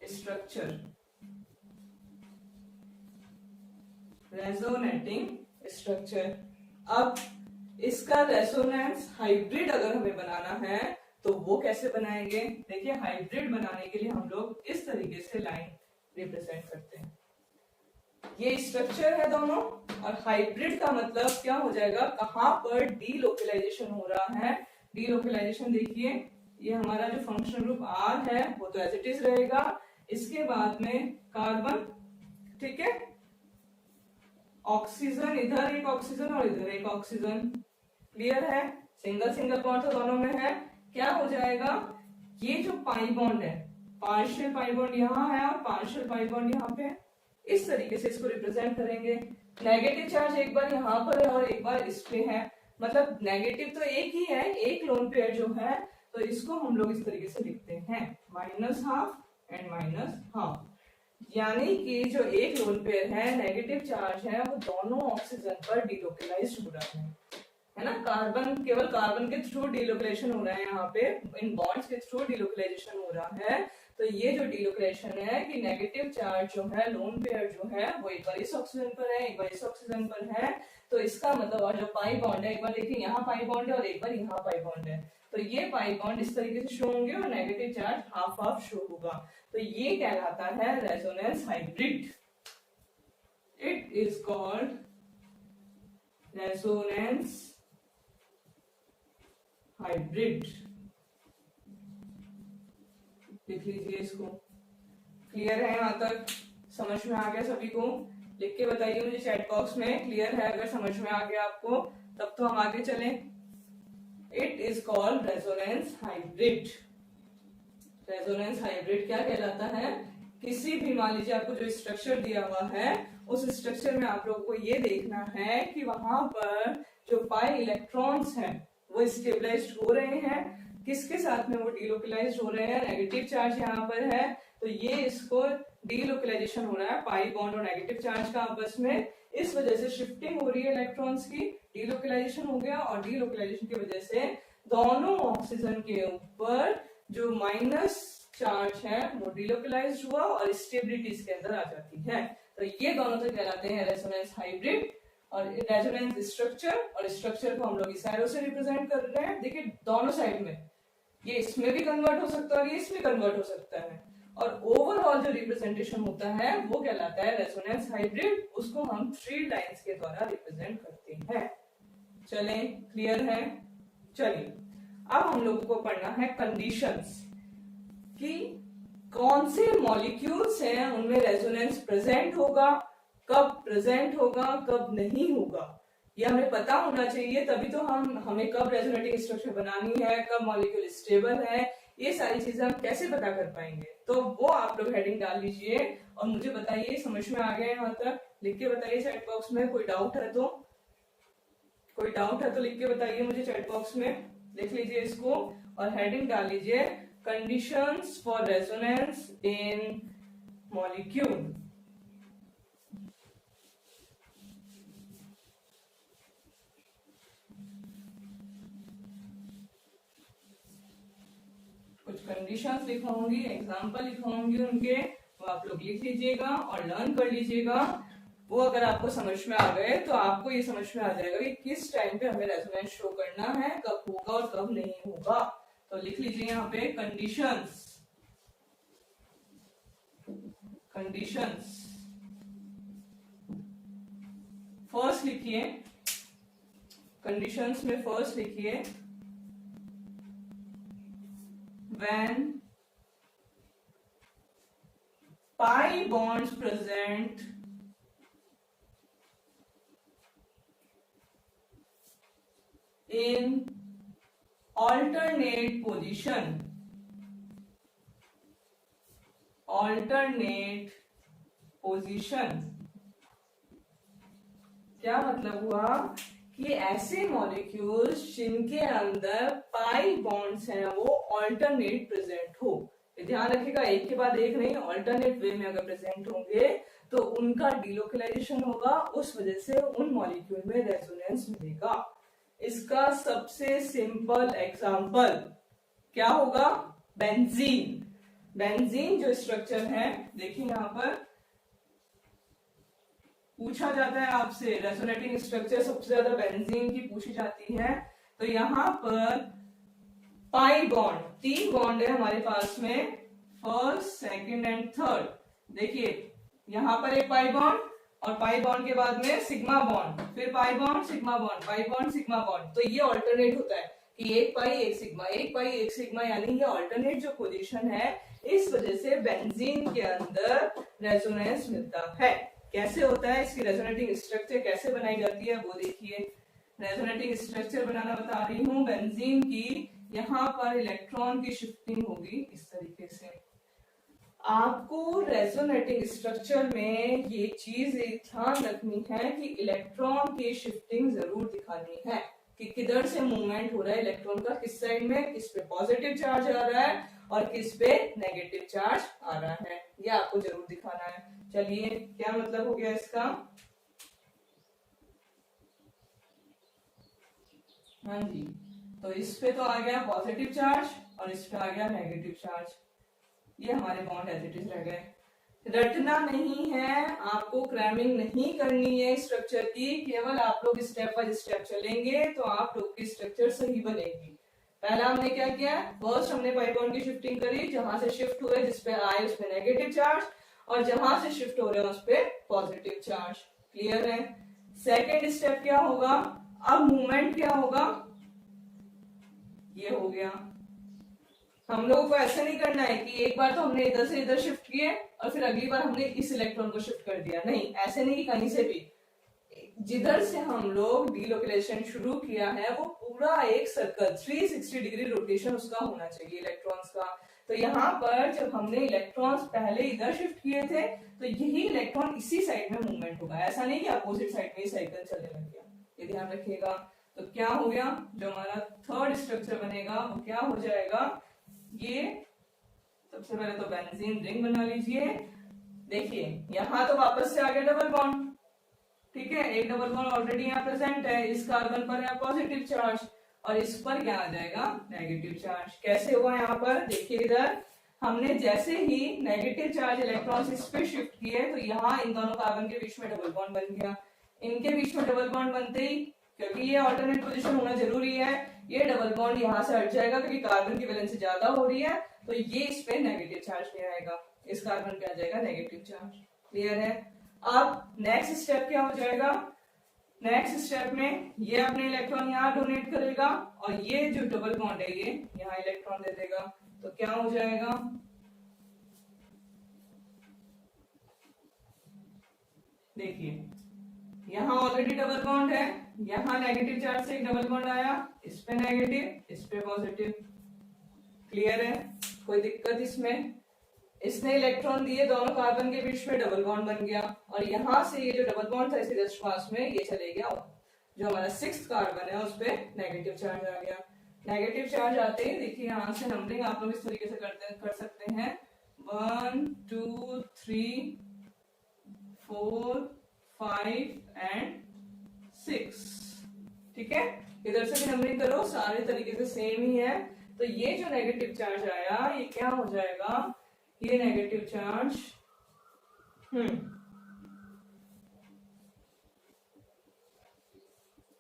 स्ट्रक्चर, रेजोनेटिंग स्ट्रक्चर। अब इसका रेजोनेंस हाइब्रिड अगर हमें बनाना है तो वो कैसे बनाएंगे। देखिए हाइब्रिड बनाने के लिए हम लोग इस तरीके से लाइन रिप्रेजेंट करते हैं, ये स्ट्रक्चर है दोनों, और हाइब्रिड का मतलब क्या हो जाएगा, कहां पर डीलोकलाइजेशन हो रहा है। डीलोकलाइजेशन देखिए, ये हमारा जो फंक्शनल ग्रुप R है वो तो एज इट इज रहेगा, इसके बाद में कार्बन, ठीक है, ऑक्सीजन, इधर एक ऑक्सीजन और इधर एक ऑक्सीजन, क्लियर है, सिंगल सिंगल बॉन्ड तो दोनों में है। क्या हो जाएगा, ये जो पाई बॉन्ड है, पार्शियल पाई बॉन्ड यहाँ है और पार्शियल पाई बॉन्ड यहाँ पे है, इस तरीके से इसको रिप्रेजेंट करेंगे। नेगेटिव चार्ज एक बार यहाँ पर है और एक बार इस पे है, मतलब नेगेटिव तो एक ही है, एक लोन पेयर जो है, तो इसको हम लोग इस तरीके से लिखते हैं -12 एंड -12, यानी कि जो एक लोन पेयर है नेगेटिव चार्ज है वो दोनों ऑक्सीजन पर डिलोकलाइज्ड हो रहा है ना। कार्बन, केवल कार्बन के थ्रू डिलोकलाइजेशन हो रहा है, यहाँ पे इन बॉन्ड्स के थ्रू डिलोकलाइजेशन हो रहा है। तो ये जो डिलोकलाइजेशन है कि नेगेटिव चार्ज जो है लोन पेयर जो है वो एक बार इस ऑक्सीजन पर है, एक बार इस ऑक्सीजन पर है, तो इसका मतलब और जो पाई बॉन्ड है, एक बार देखिए यहाँ पाई बॉन्ड है और एक बार यहाँ पाई बॉन्ड है, तो ये पाई बॉन्ड इस तरीके से शो होंगे और negative charge half half show होगा। तो ये कहलाता है resonance hybrid. It is called resonance hybrid. लिख लीजिए इसको। क्लियर है यहाँ तक? समझ में आ गया सभी को? लिख के बताइए मुझे चैट बॉक्स में क्लियर है, अगर समझ में आ गया आपको तब तो हम आगे चलें। It is called resonance hybrid. Resonance hybrid क्या कहलाता है? किसी भी, मान लीजिए आपको जो स्ट्रक्चर दिया हुआ है उस स्ट्रक्चर में आप लोगों को ये देखना है कि वहां पर जो पाई इलेक्ट्रॉन्स हैं वो स्टेबलाइज्ड हो रहे हैं, किसके साथ में वो डिलोकलाइज्ड हो रहे हैं, नेगेटिव चार्ज यहाँ पर है, तो ये इसको डिलोकलाइजेशन हो रहा है पाई बॉन्ड और नेगेटिव चार्ज का आपस में, इस वजह से शिफ्टिंग हो रही है इलेक्ट्रॉन्स की, डिलोकलाइजेशन हो गया, और डिलोकलाइजेशन की वजह से दोनों ऑक्सीजन के ऊपर जो माइनस चार्ज है वो डिलोकलाइज्ड हुआ और स्टेबिलिटी इसके अंदर आ जाती है। तो ये दोनों तो कहलाते हैं रेजोनेंस हाइब्रिड। और रेजोनेंस स्ट्रक्चर, और स्ट्रक्चर को हम लोग इस एरो से रिप्रेजेंट कर रहे हैं। देखिए दोनों साइड में, ये इसमें भी कन्वर्ट हो सकता है और ये इसमें कन्वर्ट हो सकता है, और ओवरऑल जो रिप्रेजेंटेशन होता है वो कहलाता है रेजोनेंस हाइब्रिड। उसको हम 3 लाइंस के द्वारा रिप्रेजेंट करते हैं। चलें, क्लियर है? चलिए अब हम लोगों को पढ़ना है कंडीशंस, कि कौन से मॉलिक्यूल्स हैं उनमें रेजोनेंस प्रेजेंट होगा, कब प्रेजेंट होगा, कब नहीं होगा, ये हमें पता होना चाहिए, तभी तो हमें कब रेजोनेटिंग स्ट्रक्चर बनानी है, कब मॉलिक्यूल स्टेबल है, ये सारी चीजें हम कैसे पता कर पाएंगे। तो वो आप लोग हेडिंग डाल लीजिए और मुझे बताइए समझ में आ गया यहाँ तक? लिख के बताइए चैट बॉक्स में। कोई डाउट है तो, कोई डाउट है तो लिख के बताइए मुझे चैट बॉक्स में। लिख लीजिए इसको और हेडिंग डाल लीजिए conditions for resonance in molecule. कुछ कंडीशंस लिखाऊंगी, एग्जांपल लिखाऊंगी उनके, वो आप लोग लिख लीजिएगा और लर्न कर लीजिएगा। वो अगर आपको समझ में आ गए तो आपको ये समझ में आ जाएगा कि किस टाइम पे हमें रेजोनेंस शो करना है, कब होगा और कब नहीं होगा। तो लिख लीजिए यहाँ पे कंडीशंस। कंडीशंस फर्स्ट लिखिए, कंडीशंस में फर्स्ट लिखिए when pi bonds present in alternate position, alternate position क्या मतलब हुआ कि ऐसे मॉलिक्यूल्स जिनके अंदर पाई बॉन्ड्स हैं वो ऑल्टरनेट प्रेजेंट हो। ध्यान रखिएगा, एक के बाद एक नहीं, ऑल्टरनेट वे में अगर प्रेजेंट होंगे तो उनका डिलोकलाइजेशन होगा, उस वजह से उन मॉलिक्यूल में रेजोनेंस मिलेगा। इसका सबसे सिंपल एग्जांपल क्या होगा? बेंजीन। बेंजीन जो स्ट्रक्चर है, देखिए यहाँ पर पूछा जाता है आपसे, रेजोनेटिंग स्ट्रक्चर सबसे ज्यादा बेंजीन की पूछी जाती है। तो यहाँ पर पाई बॉन्ड, 3 बॉन्ड है हमारे पास में, फर्स्ट, सेकंड एंड थर्ड। देखिए यहाँ पर एक पाई बॉन्ड और पाई बॉन्ड के बाद में सिग्मा बॉन्ड, फिर pi bond sigma bond, pi bond sigma bond. तो ये ऑल्टरनेट होता है कि एक पाई एक सिग्मा, एक पाई एक सिग्मा, यानी ये ऑल्टरनेट जो पोजीशन है, इस वजह से बेंजीन के अंदर रेजोनेंस मिलता है। कैसे होता है, इसकी रेजोनेटिंग स्ट्रक्चर कैसे बनाई जाती है वो देखिए। रेजोनेटिंग स्ट्रक्चर बनाना बता रही हूँ बेंजीन की। यहाँ पर इलेक्ट्रॉन की शिफ्टिंग होगी इस तरीके से। आपको रेजोनेटिंग स्ट्रक्चर में ये चीज ध्यान रखनी है कि इलेक्ट्रॉन की शिफ्टिंग जरूर दिखानी है कि किधर से मूवमेंट हो रहा है इलेक्ट्रॉन का, किस साइड में, किस पे पॉजिटिव चार्ज आ रहा है और किस पे नेगेटिव चार्ज आ रहा है, ये आपको जरूर दिखाना है। चलिए क्या मतलब हो गया इसका, हाँ जी, तो इस पे तो आ गया पॉजिटिव चार्ज और इस पे आ गया नेगेटिव चार्ज, ये हमारे बॉन्ड एज इट इज रह गए। रटना नहीं है, आपको क्रैमिंग नहीं करनी है स्ट्रक्चर की, केवल आप लोग स्टेप बाय स्टेप चलेंगे तो आप लोग की स्ट्रक्चर सही बनेगी। पहला हमने क्या किया, फर्स्ट हमने पाई बॉन्ड की शिफ्टिंग करी, जहां से शिफ्ट हुए जिसपे आए उस पे नेगेटिव चार्ज और जहां से शिफ्ट हो रहे हैं उस पे पॉजिटिव चार्ज। क्लियर है। सेकेंड स्टेप क्या होगा, अब मूवमेंट क्या होगा, ये हो गया। हम लोगों को ऐसा नहीं करना है कि एक बार तो हमने इधर से इधर शिफ्ट किए और फिर अगली बार हमने इस इलेक्ट्रॉन को शिफ्ट कर दिया, नहीं, ऐसे नहीं, कहीं से भी जिधर से हम लोग डीलोकेलेशन शुरू किया है वो पूरा एक सर्कल 360 डिग्री रोटेशन उसका होना चाहिए इलेक्ट्रॉन्स का। तो यहाँ पर जब हमने इलेक्ट्रॉन्स पहले इधर शिफ्ट किए थे तो यही इलेक्ट्रॉन इसी साइड में मूवमेंट होगा, ऐसा नहीं कि अपोजिट साइड में ही साइकिल चलने लग गया, ये ध्यान रखिएगा। तो क्या हो गया, जो हमारा थर्ड स्ट्रक्चर बनेगा वो क्या हो जाएगा, ये सबसे पहले तो बेंजीन रिंग बना लीजिए। देखिए यहाँ तो वापस से आ गया डबल बॉन्ड, ठीक है, एक डबल बॉन्ड ऑलरेडी यहाँ प्रेजेंट है, इस कार्बन पर है पॉजिटिव चार्ज और इस पर क्या आ जाएगा नेगेटिव चार्ज। कैसे हुआ यहाँ पर, देखिए इधर हमने जैसे ही नेगेटिव चार्ज इलेक्ट्रॉन्स इस पे शिफ्ट किए तो यहाँ इन दोनों कार्बन के बीच में डबल बॉन्ड बन गया। इनके बीच में डबल बॉन्ड बनते ही, क्योंकि ये ऑल्टरनेट पोजीशन होना जरूरी है, ये डबल बॉन्ड यहाँ से हट जाएगा क्योंकि कार्बन की वैलेंसी ज्यादा हो रही है, तो ये इस पे नेगेटिव चार्ज ले आएगा, इस कार्बन पे आ जाएगा नेगेटिव चार्ज। क्लियर है। अब नेक्स्ट स्टेप क्या हो जाएगा, नेक्स्ट स्टेप में ये अपने इलेक्ट्रॉन यहाँ डोनेट करेगा और ये जो डबल बॉन्ड है ये यहाँ इलेक्ट्रॉन दे देगा, तो क्या हो जाएगा, देखिए यहाँ ऑलरेडी डबल बॉन्ड है, यहाँ नेगेटिव चार्ज से एक डबल बॉन्ड आया, इस पे नेगेटिव इस पे पॉजिटिव। क्लियर है, कोई दिक्कत इसमें, इसने इलेक्ट्रॉन दिए, दोनों कार्बन के बीच में डबल बॉन्ड बन गया और यहाँ से ये जो डबल बॉन्ड था इसी जस्ट पास में ये चले गया, जो हमारा 6th कार्बन है उस पे नेगेटिव चार्ज आ गया। नेगेटिव चार्ज आते ही देखिए यहाँ से नंबरिंग आप लोग इस तरीके से कर सकते हैं 1 2 3 4 5 एंड 6, ठीक है, इधर से भी नंबरिंग करो, सारे तरीके से सेम ही है। तो ये जो नेगेटिव चार्ज आया ये क्या हो जाएगा, ये नेगेटिव चार्ज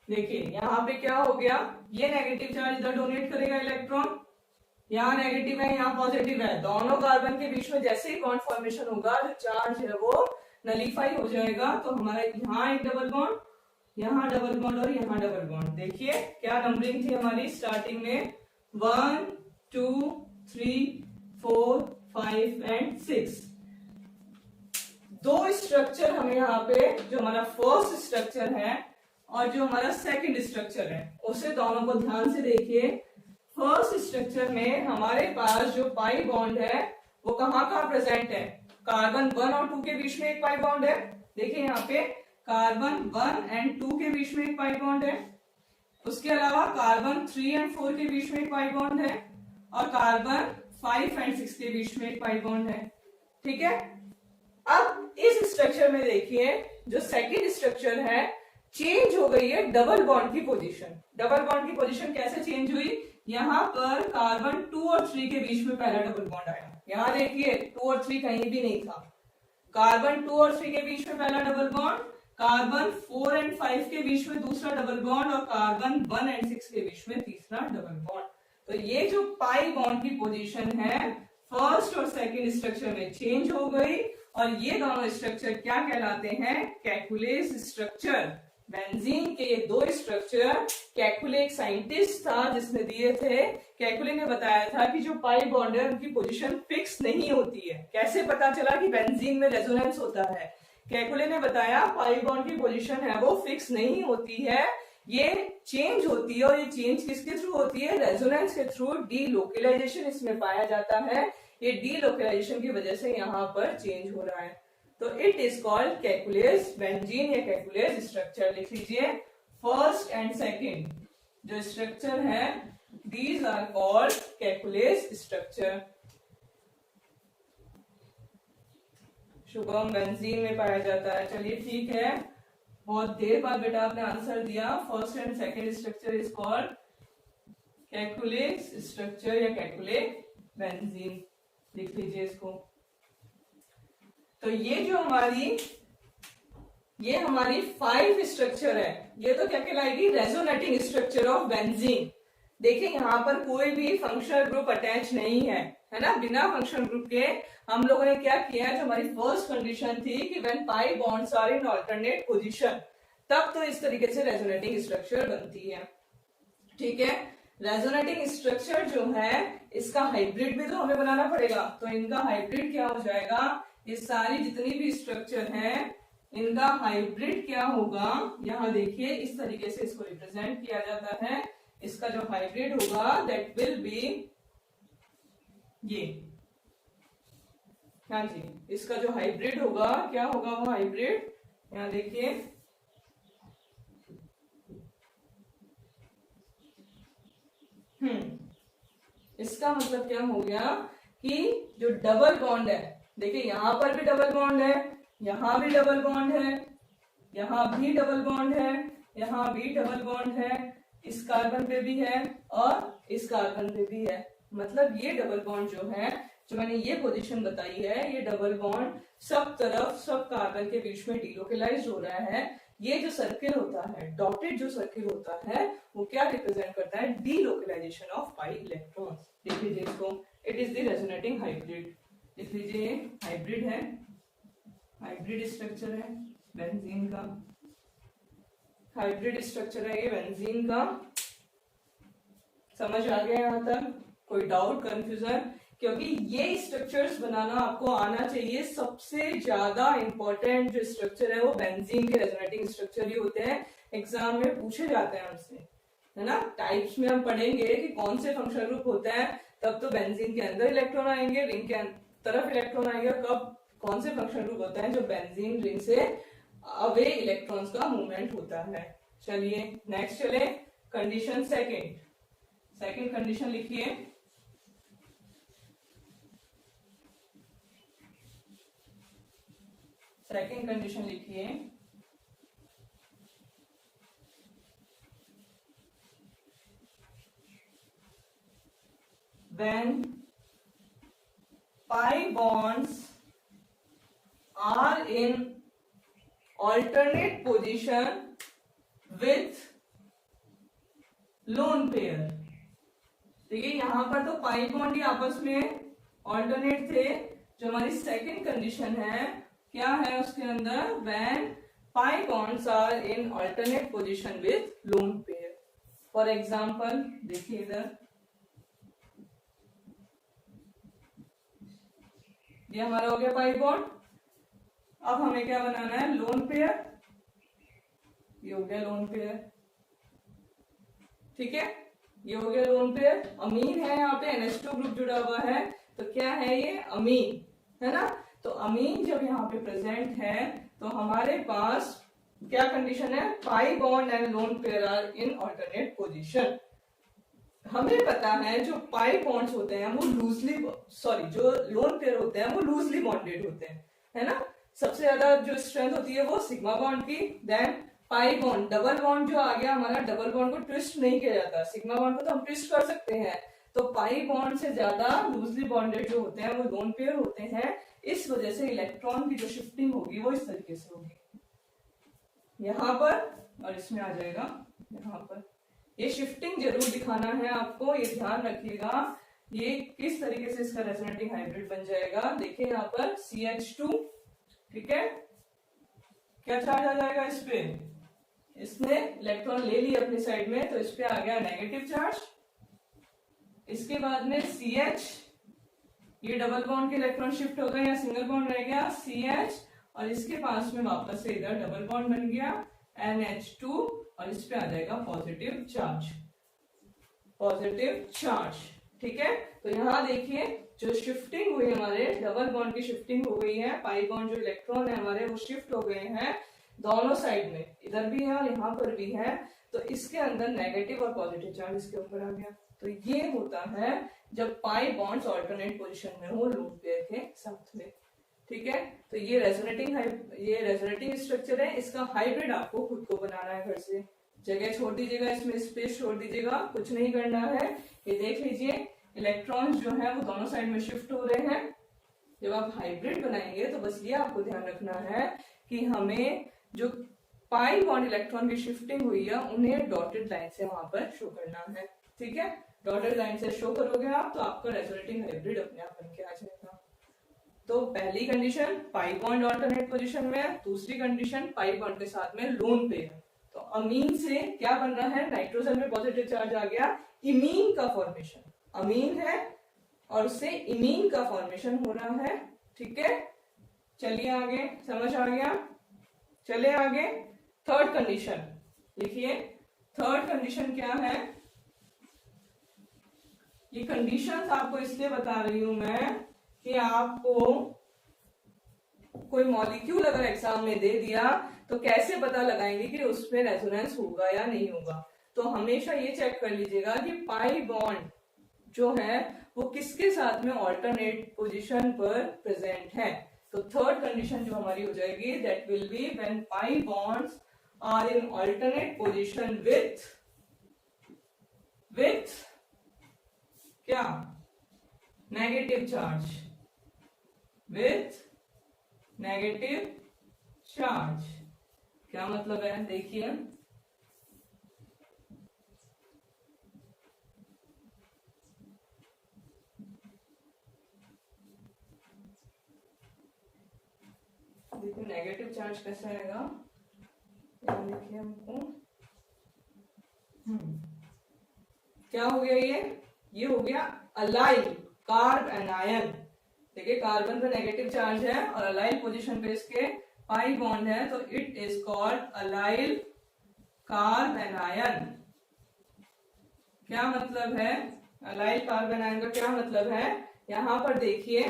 देखिए यहाँ पे क्या हो गया, ये नेगेटिव चार्ज इधर डोनेट करेगा इलेक्ट्रॉन, यहाँ नेगेटिव है यहाँ पॉजिटिव है, दोनों कार्बन के बीच में जैसे ही बॉन्ड फॉर्मेशन होगा जो चार्ज है वो नलीफाई हो जाएगा, तो हमारा यहाँ एक डबल बॉन्ड, यहाँ डबल बॉन्ड और यहाँ डबल बॉन्ड। देखिए क्या नंबरिंग थी हमारी स्टार्टिंग में 1 2 3 4 5 एंड 6। दो स्ट्रक्चर हमें यहाँ पे, जो हमारा फर्स्ट स्ट्रक्चर है और जो हमारा सेकंड स्ट्रक्चर है उसे दोनों को ध्यान से देखिए। फर्स्ट स्ट्रक्चर में हमारे पास जो पाई बॉन्ड है वो कहाँ कहाँ प्रेजेंट है, कार्बन 1 और 2 के बीच में एक पाई बॉन्ड है, देखिए यहाँ पे कार्बन 1 एंड 2 के बीच में एक पाई बॉन्ड है, उसके अलावा कार्बन 3 एंड 4 के बीच में एक पाई बॉन्ड है और कार्बन 5 एंड 6 के बीच में एक पाई बॉन्ड है, ठीक है। अब इस स्ट्रक्चर में देखिए जो सेकंड स्ट्रक्चर है चेंज हो गई है डबल बॉन्ड की पोजीशन। डबल बॉन्ड की पोजीशन कैसे चेंज हुई, यहाँ पर कार्बन 2 और 3 के बीच में पहला डबल बॉन्ड आया, यहाँ देखिए 2 और 3 कहीं भी नहीं था, कार्बन 2 और 3 के बीच में पहला डबल बॉन्ड, कार्बन 4 एंड 5 के बीच में दूसरा डबल बॉन्ड और कार्बन 1 एंड 6 के बीच में तीसरा डबल बॉन्ड। तो ये जो पाई बॉन्ड की पोजीशन है फर्स्ट और सेकंड स्ट्रक्चर में चेंज हो गई और ये दोनों स्ट्रक्चर क्या कहलाते हैं, कैकुलेस स्ट्रक्चर। बेंजीन के ये दो स्ट्रक्चर, कैकुले एक साइंटिस्ट था जिसने दिए थे, कैकुले ने बताया था कि जो पाई बॉन्ड है उनकी पोजीशन फिक्स नहीं होती है। कैसे पता चला कि बेंजीन में रेजोनेंस होता है, कैकुले ने बताया पाई बॉन्ड की पोजीशन है वो फिक्स नहीं होती है, ये चेंज होती है और ये चेंज किसके थ्रू होती है? रेजोनेंस के थ्रू। डीलोकलाइजेशन इसमें पाया जाता है। ये डीलोकलाइजेशन की वजह से यहाँ पर चेंज हो रहा है। तो it is called Kekule's benzene या कैकुलेस स्ट्रक्चर। लिख लीजिए फर्स्ट एंड सेकेंड जो स्ट्रक्चर है, these are called Kekule's structure. Shubham benzene में पाया जाता है। चलिए ठीक है, बहुत देर बाद बेटा आपने आंसर दिया। First and second structure is called Kekule's structure या कैकुले बेंजीन। लिख लीजिए इसको। तो ये जो हमारी 5 स्ट्रक्चर है, ये तो क्या कहलाएगी? Resonating structure of benzene. देखिए यहाँ पर कोई भी फंक्शनल ग्रुप अटैच नहीं है ना। बिना फंक्शनल ग्रुप के हम लोगों ने क्या किया, जो हमारी फर्स्ट कंडीशन थी कि when pi bonds are in alternate position, तब तो इस तरीके से रेजोनेटिंग स्ट्रक्चर बनती है। ठीक है, रेजोनेटिंग स्ट्रक्चर जो है इसका हाइब्रिड भी तो हमें बनाना पड़ेगा। तो इनका हाइब्रिड क्या हो जाएगा? ये सारी जितनी भी स्ट्रक्चर है इनका हाइब्रिड क्या होगा? यहाँ देखिए इस तरीके से इसको रिप्रेजेंट किया जाता है। इसका जो हाइब्रिड होगा दैट विल बी ये। हाँ जी, इसका जो हाइब्रिड होगा क्या होगा? वो हाइब्रिड यहाँ देखिए इसका मतलब क्या हो गया कि जो डबल बॉन्ड है, देखिए यहां पर भी डबल बॉन्ड है, यहां भी डबल बॉन्ड है, यहां भी डबल बॉन्ड है, यहां भी डबल बॉन्ड है, इस कार्बन पे भी है और इस कार्बन पे भी है। मतलब ये डबल बॉन्ड जो है, जो मैंने ये पोजीशन बताई है, ये डबल बॉन्ड सब तरफ सब कार्बन के बीच में डीलोकलाइज हो रहा है। ये जो सर्किल होता है, डॉटेड जो सर्किल होता है, वो क्या रिप्रेजेंट करता है? Delocalisation of pi electrons. लिख लीजिए इसको, it is the resonating hybrid. लिख लीजिए हाइब्रिड है, हाइब्रिड स्ट्रक्चर है बेंजीन का, हाइब्रिड स्ट्रक्चर है ये बेंजीन का। समझ आ गया यहाँ तक? कोई डाउट, कंफ्यूजन? क्योंकि ये स्ट्रक्चर्स बनाना आपको आना चाहिए। सबसे ज्यादा इंपॉर्टेंट जो स्ट्रक्चर है वो बेंजीन के रेजोनेटिंग स्ट्रक्चर ही होते हैं। एग्जाम में पूछे जाते हैं हमसे, है ना। टाइप्स में हम पढ़ेंगे कि कौन से फंक्शनल ग्रुप होते हैं, तब तो बेंजीन के अंदर इलेक्ट्रॉन आएंगे, रिंग के तरफ इलेक्ट्रॉन आएंगे। कब कौन से फंक्शनल ग्रुप होते हैं जो बेंजीन रिंग से अवे इलेक्ट्रॉन्स का मूवमेंट होता है। चलिए नेक्स्ट चले, कंडीशन सेकेंड। सेकेंड कंडीशन लिखिए, सेकेंड कंडीशन लिखिए, when pi bonds are in alternate position with lone pair। देखिए यहां पर तो पाई बॉन्ड ही आपस में ऑल्टरनेट थे। जो हमारी सेकेंड कंडीशन है क्या है उसके अंदर? when pi bonds are in alternate position with lone pair। For example देखिए इधर, ये हमारा हो गया पाई बॉन्ड। अब हमें क्या बनाना है? Lone pair. ये हो गया लोन पेयर, ठीक है, ये हो गया लोन पेयर। अमीन है, यहाँ पे NH2 ग्रुप जुड़ा हुआ है, तो क्या है ये? अमीन, है ना। तो अमीन जब यहाँ पे प्रेजेंट है तो हमारे पास क्या कंडीशन है? Pi bond and lone pair are in alternate position. हमें पता है जो पाई बॉन्ड्स होते हैं वो लूजली, सॉरी जो लोन पेयर होते हैं वो लूजली बॉन्डेड होते हैं, है ना। सबसे ज्यादा जो स्ट्रेंथ होती है वो सिग्मा बॉन्ड की। Then pi bond, double bond जो आ गया हमारा, डबल बॉन्ड को ट्विस्ट नहीं किया जाता। सिग्मा बॉन्ड को तो हम ट्विस्ट कर सकते हैं, तो पाई बॉन्ड से ज्यादा लूजली बॉन्डेड जो होते हैं वो लोन पेयर होते हैं। इस वजह से इलेक्ट्रॉन की जो शिफ्टिंग होगी वो इस तरीके से होगी यहाँ पर, और इसमें आ जाएगा यहाँ पर। ये शिफ्टिंग जरूर दिखाना है आपको, ये ध्यान रखिएगा। ये किस तरीके से इसका रेजोनेटिंग हाइब्रिड बन जाएगा? देखिए यहाँ पर CH2, ठीक है, क्या चार्ज आ जाएगा इस पे? इसने इलेक्ट्रॉन ले लिया अपनी साइड में, तो इस पे आ गया नेगेटिव चार्ज। इसके बाद में CH, ये डबल बॉन्ड के इलेक्ट्रॉन शिफ्ट हो गए, या सिंगल बॉन्ड रह गया CH, और इसके पास में वापस से इधर डबल बॉन्ड बन गया NH2, और इस पे आ जाएगा पॉजिटिव चार्ज, पॉजिटिव चार्ज। ठीक है, तो यहाँ देखिए जो शिफ्टिंग हुई हमारे डबल बॉन्ड की शिफ्टिंग हो गई है, पाई बॉन्ड जो इलेक्ट्रॉन है हमारे वो शिफ्ट हो गए हैं दोनों साइड में, इधर भी है और यहाँ पर भी है। तो इसके अंदर नेगेटिव और पॉजिटिव चार्ज इसके ऊपर आ गया। तो ये होता है जब पाई बॉन्ड्स ऑल्टरनेट पोजीशन में हो लोन पेयर के साथ में। ठीक है, तो ये रेजोनेटिंग स्ट्रक्चर है, इसका हाइब्रिड आपको खुद को बनाना है घर से। जगह छोड़ दीजिएगा, इसमें स्पेस छोड़ दीजिएगा, कुछ नहीं करना है। ये देख लीजिए इलेक्ट्रॉन्स जो है वो दोनों साइड में शिफ्ट हो रहे हैं। जब आप हाइब्रिड बनाएंगे तो बस ये आपको ध्यान रखना है कि हमें जो पाई बॉन्ड इलेक्ट्रॉन की शिफ्टिंग हुई है उन्हें डॉटेड लाइन से वहां पर शो करना है। ठीक है, डॉटेड लाइन से शो करोगे आप तो आपका रेजोनेटिंग हाइब्रिड अपने आप बन के आ जाएगा। तो पहली condition pi bond alternate position में, दूसरी कंडीशन पाई बॉन्ड के साथ में लोन पेयर। तो अमीन से क्या बन रहा है, नाइट्रोजन में पॉजिटिव चार्ज आ गया, इमीन का फॉर्मेशन, अमीन है और उससे इमीन का फॉर्मेशन हो रहा है। ठीक है, चलिए आगे, समझ आ गया, चले आगे। थर्ड कंडीशन लिखिए, थर्ड कंडीशन क्या है। ये कंडीशंस आपको इसलिए बता रही हूं मैं कि आपको कोई मॉलिक्यूल अगर एग्जाम में दे दिया तो कैसे पता लगाएंगे कि उसमें रेजोनेंस होगा या नहीं होगा। तो हमेशा ये चेक कर लीजिएगा कि पाई बॉन्ड जो है वो किसके साथ में ऑल्टरनेट पोजीशन पर प्रेजेंट है। तो थर्ड कंडीशन जो हमारी हो जाएगी that will be when pi bonds are in alternate position with क्या, negative charge, with negative charge. क्या मतलब है देखिए, देखिए नेगेटिव चार्ज कैसा आएगा, देखिए हमको क्या हो गया, ये हो गया अलाइल कार्ब एनायन। देखिए कार्बन पे नेगेटिव चार्ज है और अलाइल पोजीशन पे इसके पाई बॉन्ड है, तो it is called allyl carb anion. क्या मतलब है अलाइल कार्ब एनायन का, क्या मतलब है, यहां पर देखिए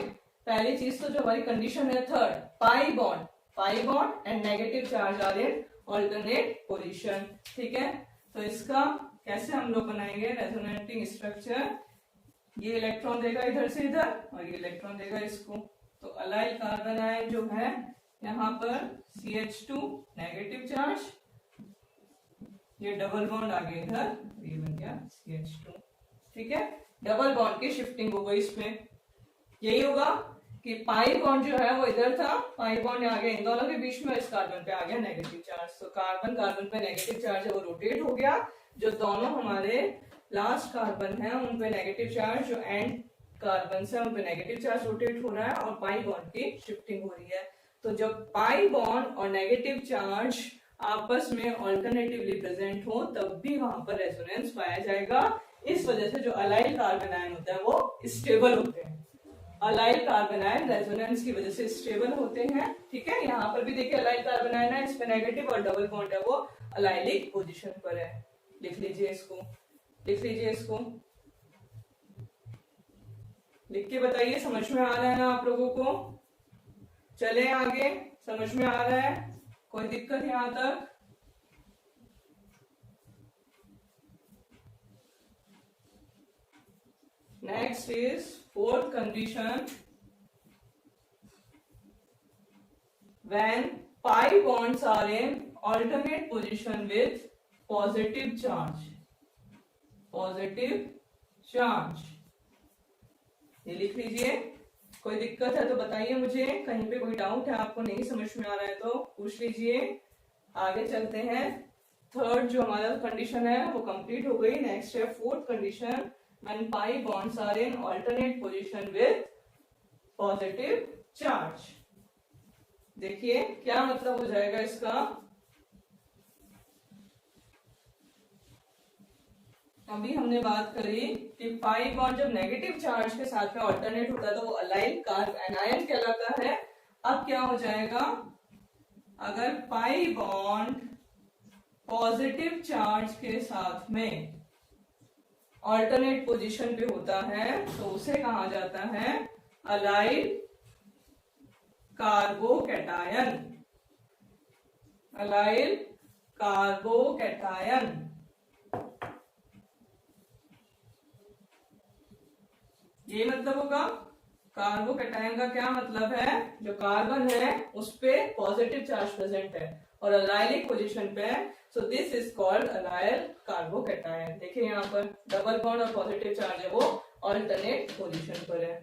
पहली चीज तो जो हमारी कंडीशन है third, pi bond and negative charge are in alternate position. ठीक है, तो इसका कैसे हम लोग बनाएंगे रेजोनेटिंग स्ट्रक्चर, ये इलेक्ट्रॉन देगा इधर से इधर और ये इलेक्ट्रॉन देगा इसको। तो अलाइल कार्बन आयन जो है यहाँ पर CH2 नेगेटिव चार्ज, ये डबल बॉन्ड आ गया इधर, ये बन गया CH2। ठीक है, डबल बॉन्ड की शिफ्टिंग हो गई इसमें। यही होगा कि पाई बॉन्ड जो है वो इधर था, पाई बॉन्ड आ गया इन दोनों के बीच में, इस कार्बन पे आ गया नेगेटिव चार्ज। तो कार्बन पे नेगेटिव चार्ज है वो रोटेट हो गया, जो दोनों हमारे लास्ट कार्बन है उन पे नेगेटिव चार्ज, जो एंड कार्बन से उन पे नेगेटिव चार्ज रोटेट हो रहा है और पाई बॉन्ड की शिफ्टिंग हो रही है। तो जब पाई बॉन्ड और नेगेटिव चार्ज आपस में ऑल्टरनेटिवली प्रेजेंट हो तब भी वहां पर रेजोनेंस पाया जाएगा। इस वजह से जो अलाइल कार्बन आयन होता है वो स्टेबल होते हैं, अलाइल कार्बन आयन रेजोनेंस की वजह से स्टेबल होते हैं। ठीक है, यहाँ पर भी देखिए अलाइल कार्बन आयन है, इसमें नेगेटिव और डबल बॉन्ड है वो अलाइलिक पोजीशन पर है। लिख लीजिए इसको, लिख लीजिए इसको, लिख के बताइए समझ में आ रहा है ना आप लोगों को। चले आगे, समझ में आ रहा है, कोई दिक्कत यहां तक। Next is fourth condition, when pi bonds are in alternate position with positive charge, positive charge, ये लिख लीजिए। कोई दिक्कत है तो बताइए मुझे, कहीं पे कोई डाउट है आपको नहीं समझ में आ रहा है तो पूछ लीजिए। आगे चलते हैं, थर्ड जो हमारा कंडीशन है वो कंप्लीट हो गई। नेक्स्ट है fourth condition, when pi bonds are in alternate position with positive charge. देखिए क्या मतलब हो जाएगा इसका, अभी हमने बात करी कि पाई बॉन्ड जब नेगेटिव चार्ज के साथ में ऑल्टरनेट होता है तो वो अलाइल कार्ब एनायन कहलाता है। अब क्या हो जाएगा, अगर पाई बॉन्ड पॉजिटिव चार्ज के साथ में ऑल्टरनेट पोजीशन पे होता है तो उसे कहा जाता है अलाइड कार्बोकैटायन। Allyl carbocation. ये मतलब होगा। कार्बोकैटायन का क्या मतलब है, जो कार्बन है उस पे पॉजिटिव चार्ज प्रेजेंट है और अलाइलिक पोजीशन पे है, so this is called allyl carbocation. देखिए यहाँ पर डबल बॉन्ड और पॉजिटिव चार्ज है वो ऑल्टरनेट पोजीशन पर है।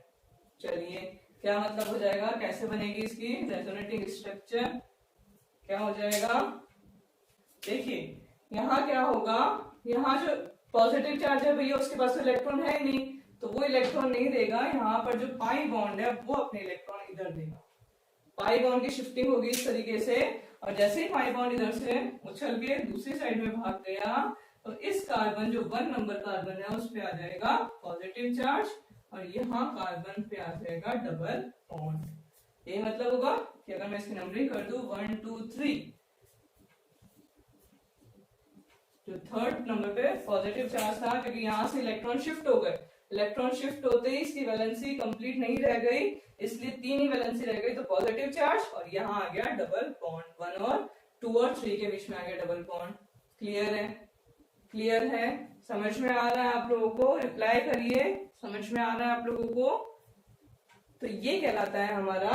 चलिए क्या मतलब हो जाएगा, कैसे बनेगी इसकी रेजोनेटिंग स्ट्रक्चर, क्या हो जाएगा। देखिए यहाँ क्या होगा, यहाँ जो पॉजिटिव चार्ज है भैया उसके पास तो इलेक्ट्रॉन है ही नहीं, तो वो इलेक्ट्रॉन नहीं देगा। यहाँ पर जो पाई बॉन्ड है वो अपने इलेक्ट्रॉन इधर देगा। पाई बॉन्ड की शिफ्टिंग होगी इस तरीके से, और जैसे ही पाई बॉन्ड इधर से उछल के दूसरी साइड में भाग गया तो इस कार्बन जो 1 नंबर कार्बन है उस पे आ जाएगा पॉजिटिव चार्ज और यहाँ कार्बन पे आ जाएगा डबल बॉन्ड। ये मतलब होगा कि अगर मैं इसकी नंबरिंग कर दूं 1 2 3, जो थर्ड नंबर पे पॉजिटिव चार्ज था, क्योंकि यहाँ से इलेक्ट्रॉन शिफ्ट हो गए, इलेक्ट्रॉन शिफ्ट होते ही इसकी वैलेंसी कंप्लीट नहीं रह गई, इसलिए 3 ही वैलेंसी रह गई, तो पॉजिटिव चार्ज और यहाँ आ गया डबल बॉन्ड। 1 और 2 और 3 के बीच में आ गया डबल बॉन्ड। क्लियर है? क्लियर है? समझ में आ रहा है आप लोगों को? रिप्लाई करिए, समझ में आ रहा है आप लोगों को? तो ये कहलाता है हमारा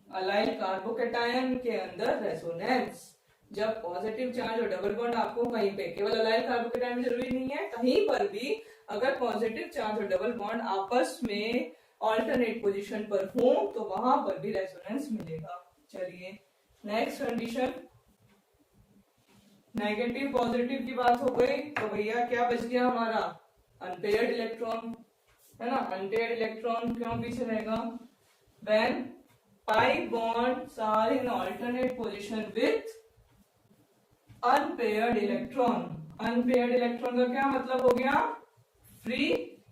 अलाइल कार्बोकैटायन के अंदर रेजोनेंस। जब पॉजिटिव चार्ज और डबल बॉन्ड आपको वहीं पे, केवल अलाइल कार्बोकैटायन में जरूरी नहीं है, कहीं पर भी अगर पॉजिटिव चार्ज और डबल बॉन्ड आपस में ऑल्टरनेट पोजीशन पर हो तो वहां पर भी रेजोनेंस मिलेगा। चलिए नेक्स्ट कंडीशन, नेगेटिव पॉजिटिव की बात हो गई, तो भैया क्या बच गया हमारा, अनपेयर्ड इलेक्ट्रॉन, है ना। अनपेयर्ड इलेक्ट्रॉन क्यों पीछे रहेगा, when pi bonds are in alternate position with unpaired electron. Unpaired electron का क्या मतलब हो गया, फ्री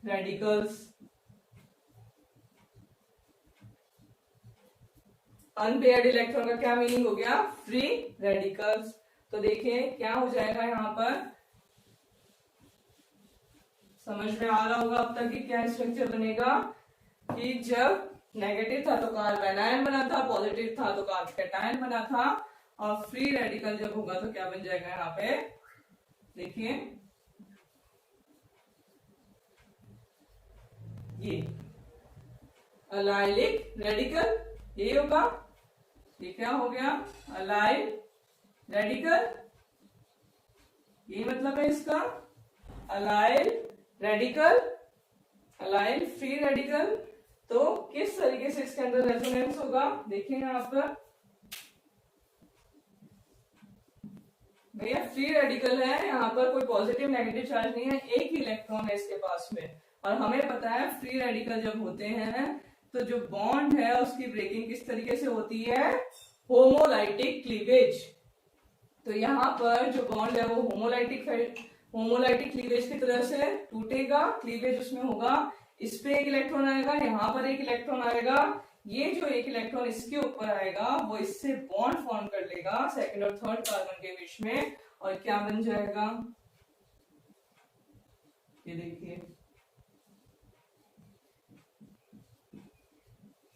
रेडिकल्स। अनपेयर्ड इलेक्ट्रॉन का क्या मीनिंग हो गया, फ्री रेडिकल्स। तो देखिए क्या हो जाएगा यहाँ पर, समझ में आ रहा होगा अब तक कि क्या स्ट्रक्चर बनेगा, कि जब नेगेटिव था तो कार्बोनायन बना था, पॉजिटिव था तो कार्बोकैटायन बना था, और फ्री रेडिकल जब होगा तो क्या बन जाएगा यहाँ पे, देखिए ये अलाइलिक रेडिकल, ये होगा। ये क्या हो गया, अलाइल रेडिकल, ये मतलब है इसका allyl radical, allyl free radical. तो किस तरीके से इसके अंदर रेजोनेंस होगा, देखिए यहाँ पर भैया फ्री रेडिकल है, यहाँ पर कोई पॉजिटिव नेगेटिव चार्ज नहीं है, एक ही इलेक्ट्रॉन है इसके पास में। और हमें पता है फ्री रेडिकल जब होते हैं तो जो बॉन्ड है उसकी ब्रेकिंग किस तरीके से होती है, होमोलाइटिक क्लीवेज। तो यहाँ पर जो बॉन्ड है वो होमोलाइटिक क्लीवेज की तरह से टूटेगा, क्लीवेज उसमें होगा, इस पे एक इलेक्ट्रॉन आएगा, यहाँ पर एक इलेक्ट्रॉन आएगा, ये जो एक इलेक्ट्रॉन इसके ऊपर आएगा वो इससे बॉन्ड फॉर्म कर लेगा सेकंड और थर्ड कार्बन के बीच में, और क्या बन जाएगा, ये देखिए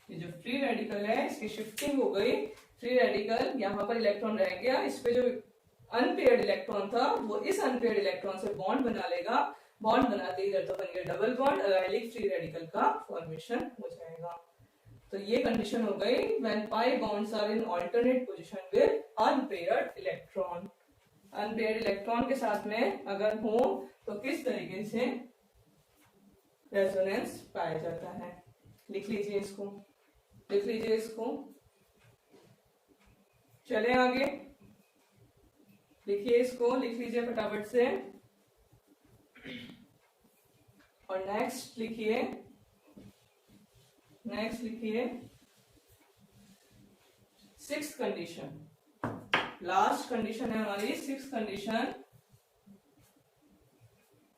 ये जो फ्री रेडिकल है इसकी शिफ्टिंग हो गई, फ्री रेडिकल यहाँ पर इलेक्ट्रॉन रह गया, इस पे जो अनपेयर्ड इलेक्ट्रॉन था वो इस अनपेयर्ड इलेक्ट्रॉन से बॉन्ड बना लेगा, बॉन्ड बनाते इधर तो बन गया double bond, allylic free radical का फॉर्मेशन हो जाएगा। तो ये कंडीशन हो गई when pi bonds are in alternate position with unpaired electron. Unpaired electron के साथ में अगर हो तो किस तरीके से रेजोनेंस पाया जाता है, लिख लीजिए इसको, लिख लीजिए इसको। चले आगे, लिखिए इसको, लिख लीजिए फटाफट से। और नेक्स्ट लिखिए, नेक्स्ट लिखिए 6th कंडीशन, लास्ट कंडीशन है हमारी 6th condition,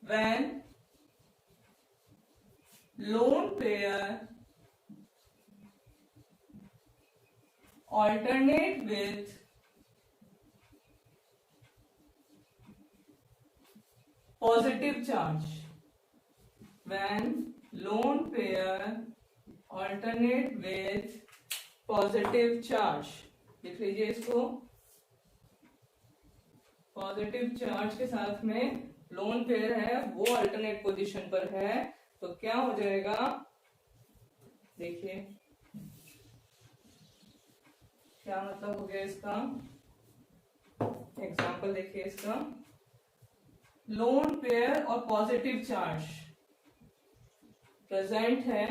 when lone pair alternate with charge, when lone pair alternate with positive charge, लिख लीजिए इसको, पॉजिटिव चार्ज के साथ में लोन पेयर है वो अल्टरनेट पोजीशन पर है, तो क्या हो जाएगा, देखिए क्या मतलब हो गया इसका, एग्जाम्पल देखिए इसका, लोन पेयर और पॉजिटिव चार्ज प्रेजेंट है,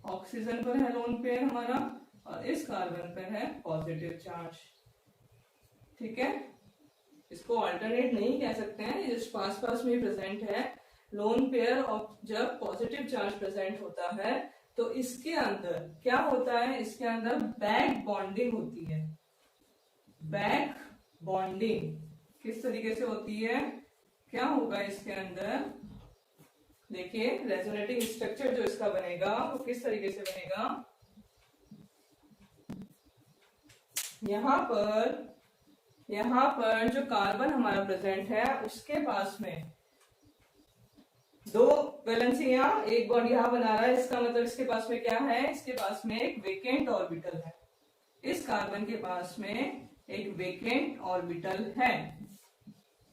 ऑक्सीजन पर है लोन पेयर हमारा और इस कार्बन पर है पॉजिटिव चार्ज, ठीक है। इसको अल्टरनेट नहीं कह सकते हैं, इस पास पास में प्रेजेंट है लोन पेयर, और जब पॉजिटिव चार्ज प्रेजेंट होता है तो इसके अंदर क्या होता है, इसके अंदर बैक बॉन्डिंग होती है। बैक बॉन्डिंग किस तरीके से होती है, क्या होगा इसके अंदर, देखिए रेजोनेटिंग स्ट्रक्चर जो इसका बनेगा वो किस तरीके से बनेगा, यहाँ पर जो कार्बन हमारा प्रेजेंट है उसके पास में दो वैलेंसियां, एक बॉन्ड यहाँ बना रहा है, इसका मतलब इसके पास में क्या है, इसके पास में एक वेकेंट ऑर्बिटल है, इस कार्बन के पास में एक वेकेंट ऑर्बिटल है,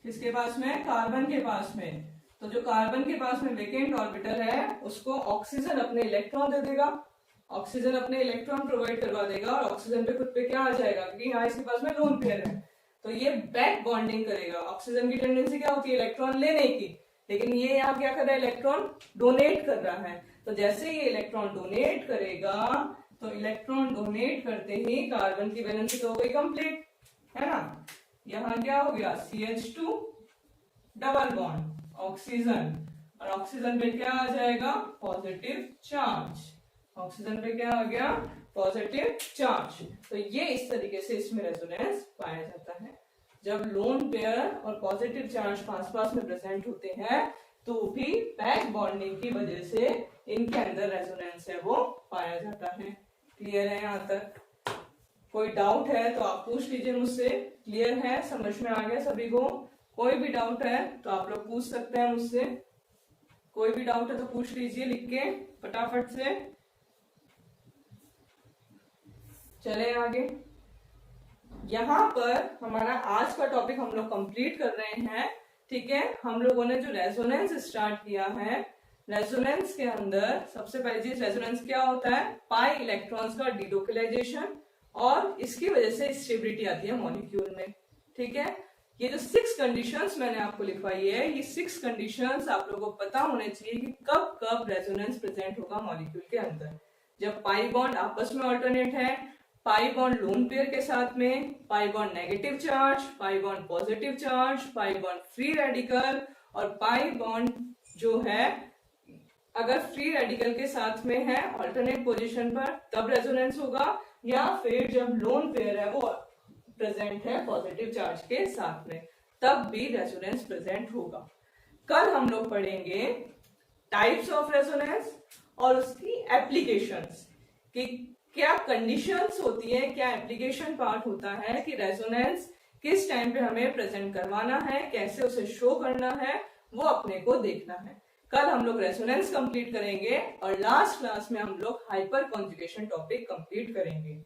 किसके पास में, कार्बन के पास में। तो जो कार्बन के पास में वेकेंट ऑर्बिटल है उसको ऑक्सीजन अपने इलेक्ट्रॉन दे देगा, ऑक्सीजन अपने इलेक्ट्रॉन प्रोवाइड करवा देगा और ऑक्सीजन पे खुद पे क्या आ जाएगा, क्योंकि यहाँ इसके पास में लोन पेयर है, तो ये बैक बॉन्डिंग करेगा। ऑक्सीजन की टेंडेंसी क्या होती है, इलेक्ट्रॉन लेने की, लेकिन ये यहाँ क्या कर रहा है, इलेक्ट्रॉन डोनेट कर रहा है। तो जैसे ये इलेक्ट्रॉन डोनेट करेगा तो इलेक्ट्रॉन डोनेट करते ही कार्बन की वैलेंसी तो हो गई कंप्लीट, है ना। यहाँ क्या हो गया, CH2 डबल बॉन्ड ऑक्सीजन, और ऑक्सीजन पे क्या आ जाएगा, पॉजिटिव चार्ज, ऑक्सीजन पे क्या आ गया, पॉजिटिव चार्ज। तो ये इस तरीके से इसमें रेजोनेंस पाया जाता है। जब लोन पेयर और पॉजिटिव चार्ज पास पास में प्रेजेंट होते हैं तो भी बैक बॉन्डिंग की वजह से इनके अंदर रेजोनेंस है वो पाया जाता है। क्लियर है यहाँ तक, कोई डाउट है तो आप पूछ लीजिए मुझसे। क्लियर है, समझ में आ गया सभी को, कोई भी डाउट है तो आप लोग पूछ सकते हैं मुझसे, कोई भी डाउट है तो पूछ लीजिए लिख के फटाफट से। चले आगे, यहाँ पर हमारा आज का टॉपिक हम लोग कंप्लीट कर रहे हैं, ठीक है। हम लोगों ने जो रेजोनेंस स्टार्ट किया है, रेजोनेंस के अंदर सबसे पहली चीज, रेजोनेंस क्या होता है, पाई इलेक्ट्रॉन्स का डिलोकेलाइजेशन, और इसकी वजह से स्टेबिलिटी आती है मॉलिक्यूल में, ठीक है। ये जो 6 कंडीशंस मैंने आपको लिखवाई है, ये 6 कंडीशंस आप लोगों को पता होने चाहिए कि कब कब रेजोनेंस प्रेजेंट होगा मॉलिक्यूल के अंदर। जब पाई बॉन्ड आपस में ऑल्टरनेट है, पाई बॉन्ड लोन पेयर के साथ में, pi bond negative charge, pi bond positive charge, pi bond free radical, और पाई बॉन्ड जो है अगर फ्री रेडिकल के साथ में है ऑल्टरनेट पोजीशन पर तब रेजोनेंस होगा, या फिर जब लोन पेयर है वो प्रेजेंट है पॉजिटिव चार्ज के साथ में तब भी रेजोनेंस प्रेजेंट होगा। कल हम लोग पढ़ेंगे टाइप्स ऑफ रेजोनेंस और उसकी एप्लीकेशंस, कि क्या कंडीशंस होती है, क्या एप्लीकेशन पार्ट होता है कि रेजोनेंस किस टाइम पे हमें प्रेजेंट करवाना है, कैसे उसे शो करना है, वो अपने को देखना है। कल हम लोग रेजोनेंस कंप्लीट करेंगे और लास्ट क्लास में हम लोग हाइपर कॉन्जुगेशन टॉपिक कंप्लीट करेंगे।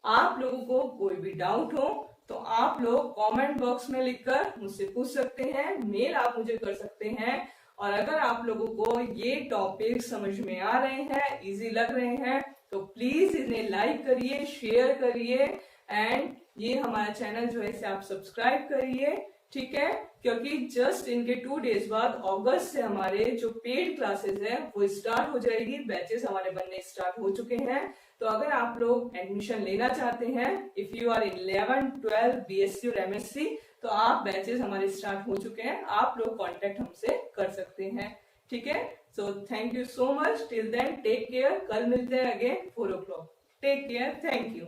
आप लोगों को कोई भी डाउट हो तो आप लोग कमेंट बॉक्स में लिखकर मुझसे पूछ सकते हैं, मेल आप मुझे कर सकते हैं। और अगर आप लोगों को ये टॉपिक समझ में आ रहे हैं, इजी लग रहे हैं, तो प्लीज इन्हें लाइक करिए, शेयर करिए, एंड ये हमारा चैनल जो है इसे आप सब्सक्राइब करिए, ठीक है। क्योंकि जस्ट इनके 2 डेज बाद अगस्त से हमारे जो पेड क्लासेस है वो स्टार्ट हो जाएगी, बैचेस हमारे बनने स्टार्ट हो चुके हैं। तो अगर आप लोग एडमिशन लेना चाहते हैं, इफ यू आर 11, 12 BSc और MSc, तो आप बैचेस हमारे स्टार्ट हो चुके हैं, आप लोग कांटेक्ट हमसे कर सकते हैं, ठीक है। So thank you so much, till then take care, कल मिलते हैं again 4 o'clock। Take care, thank you.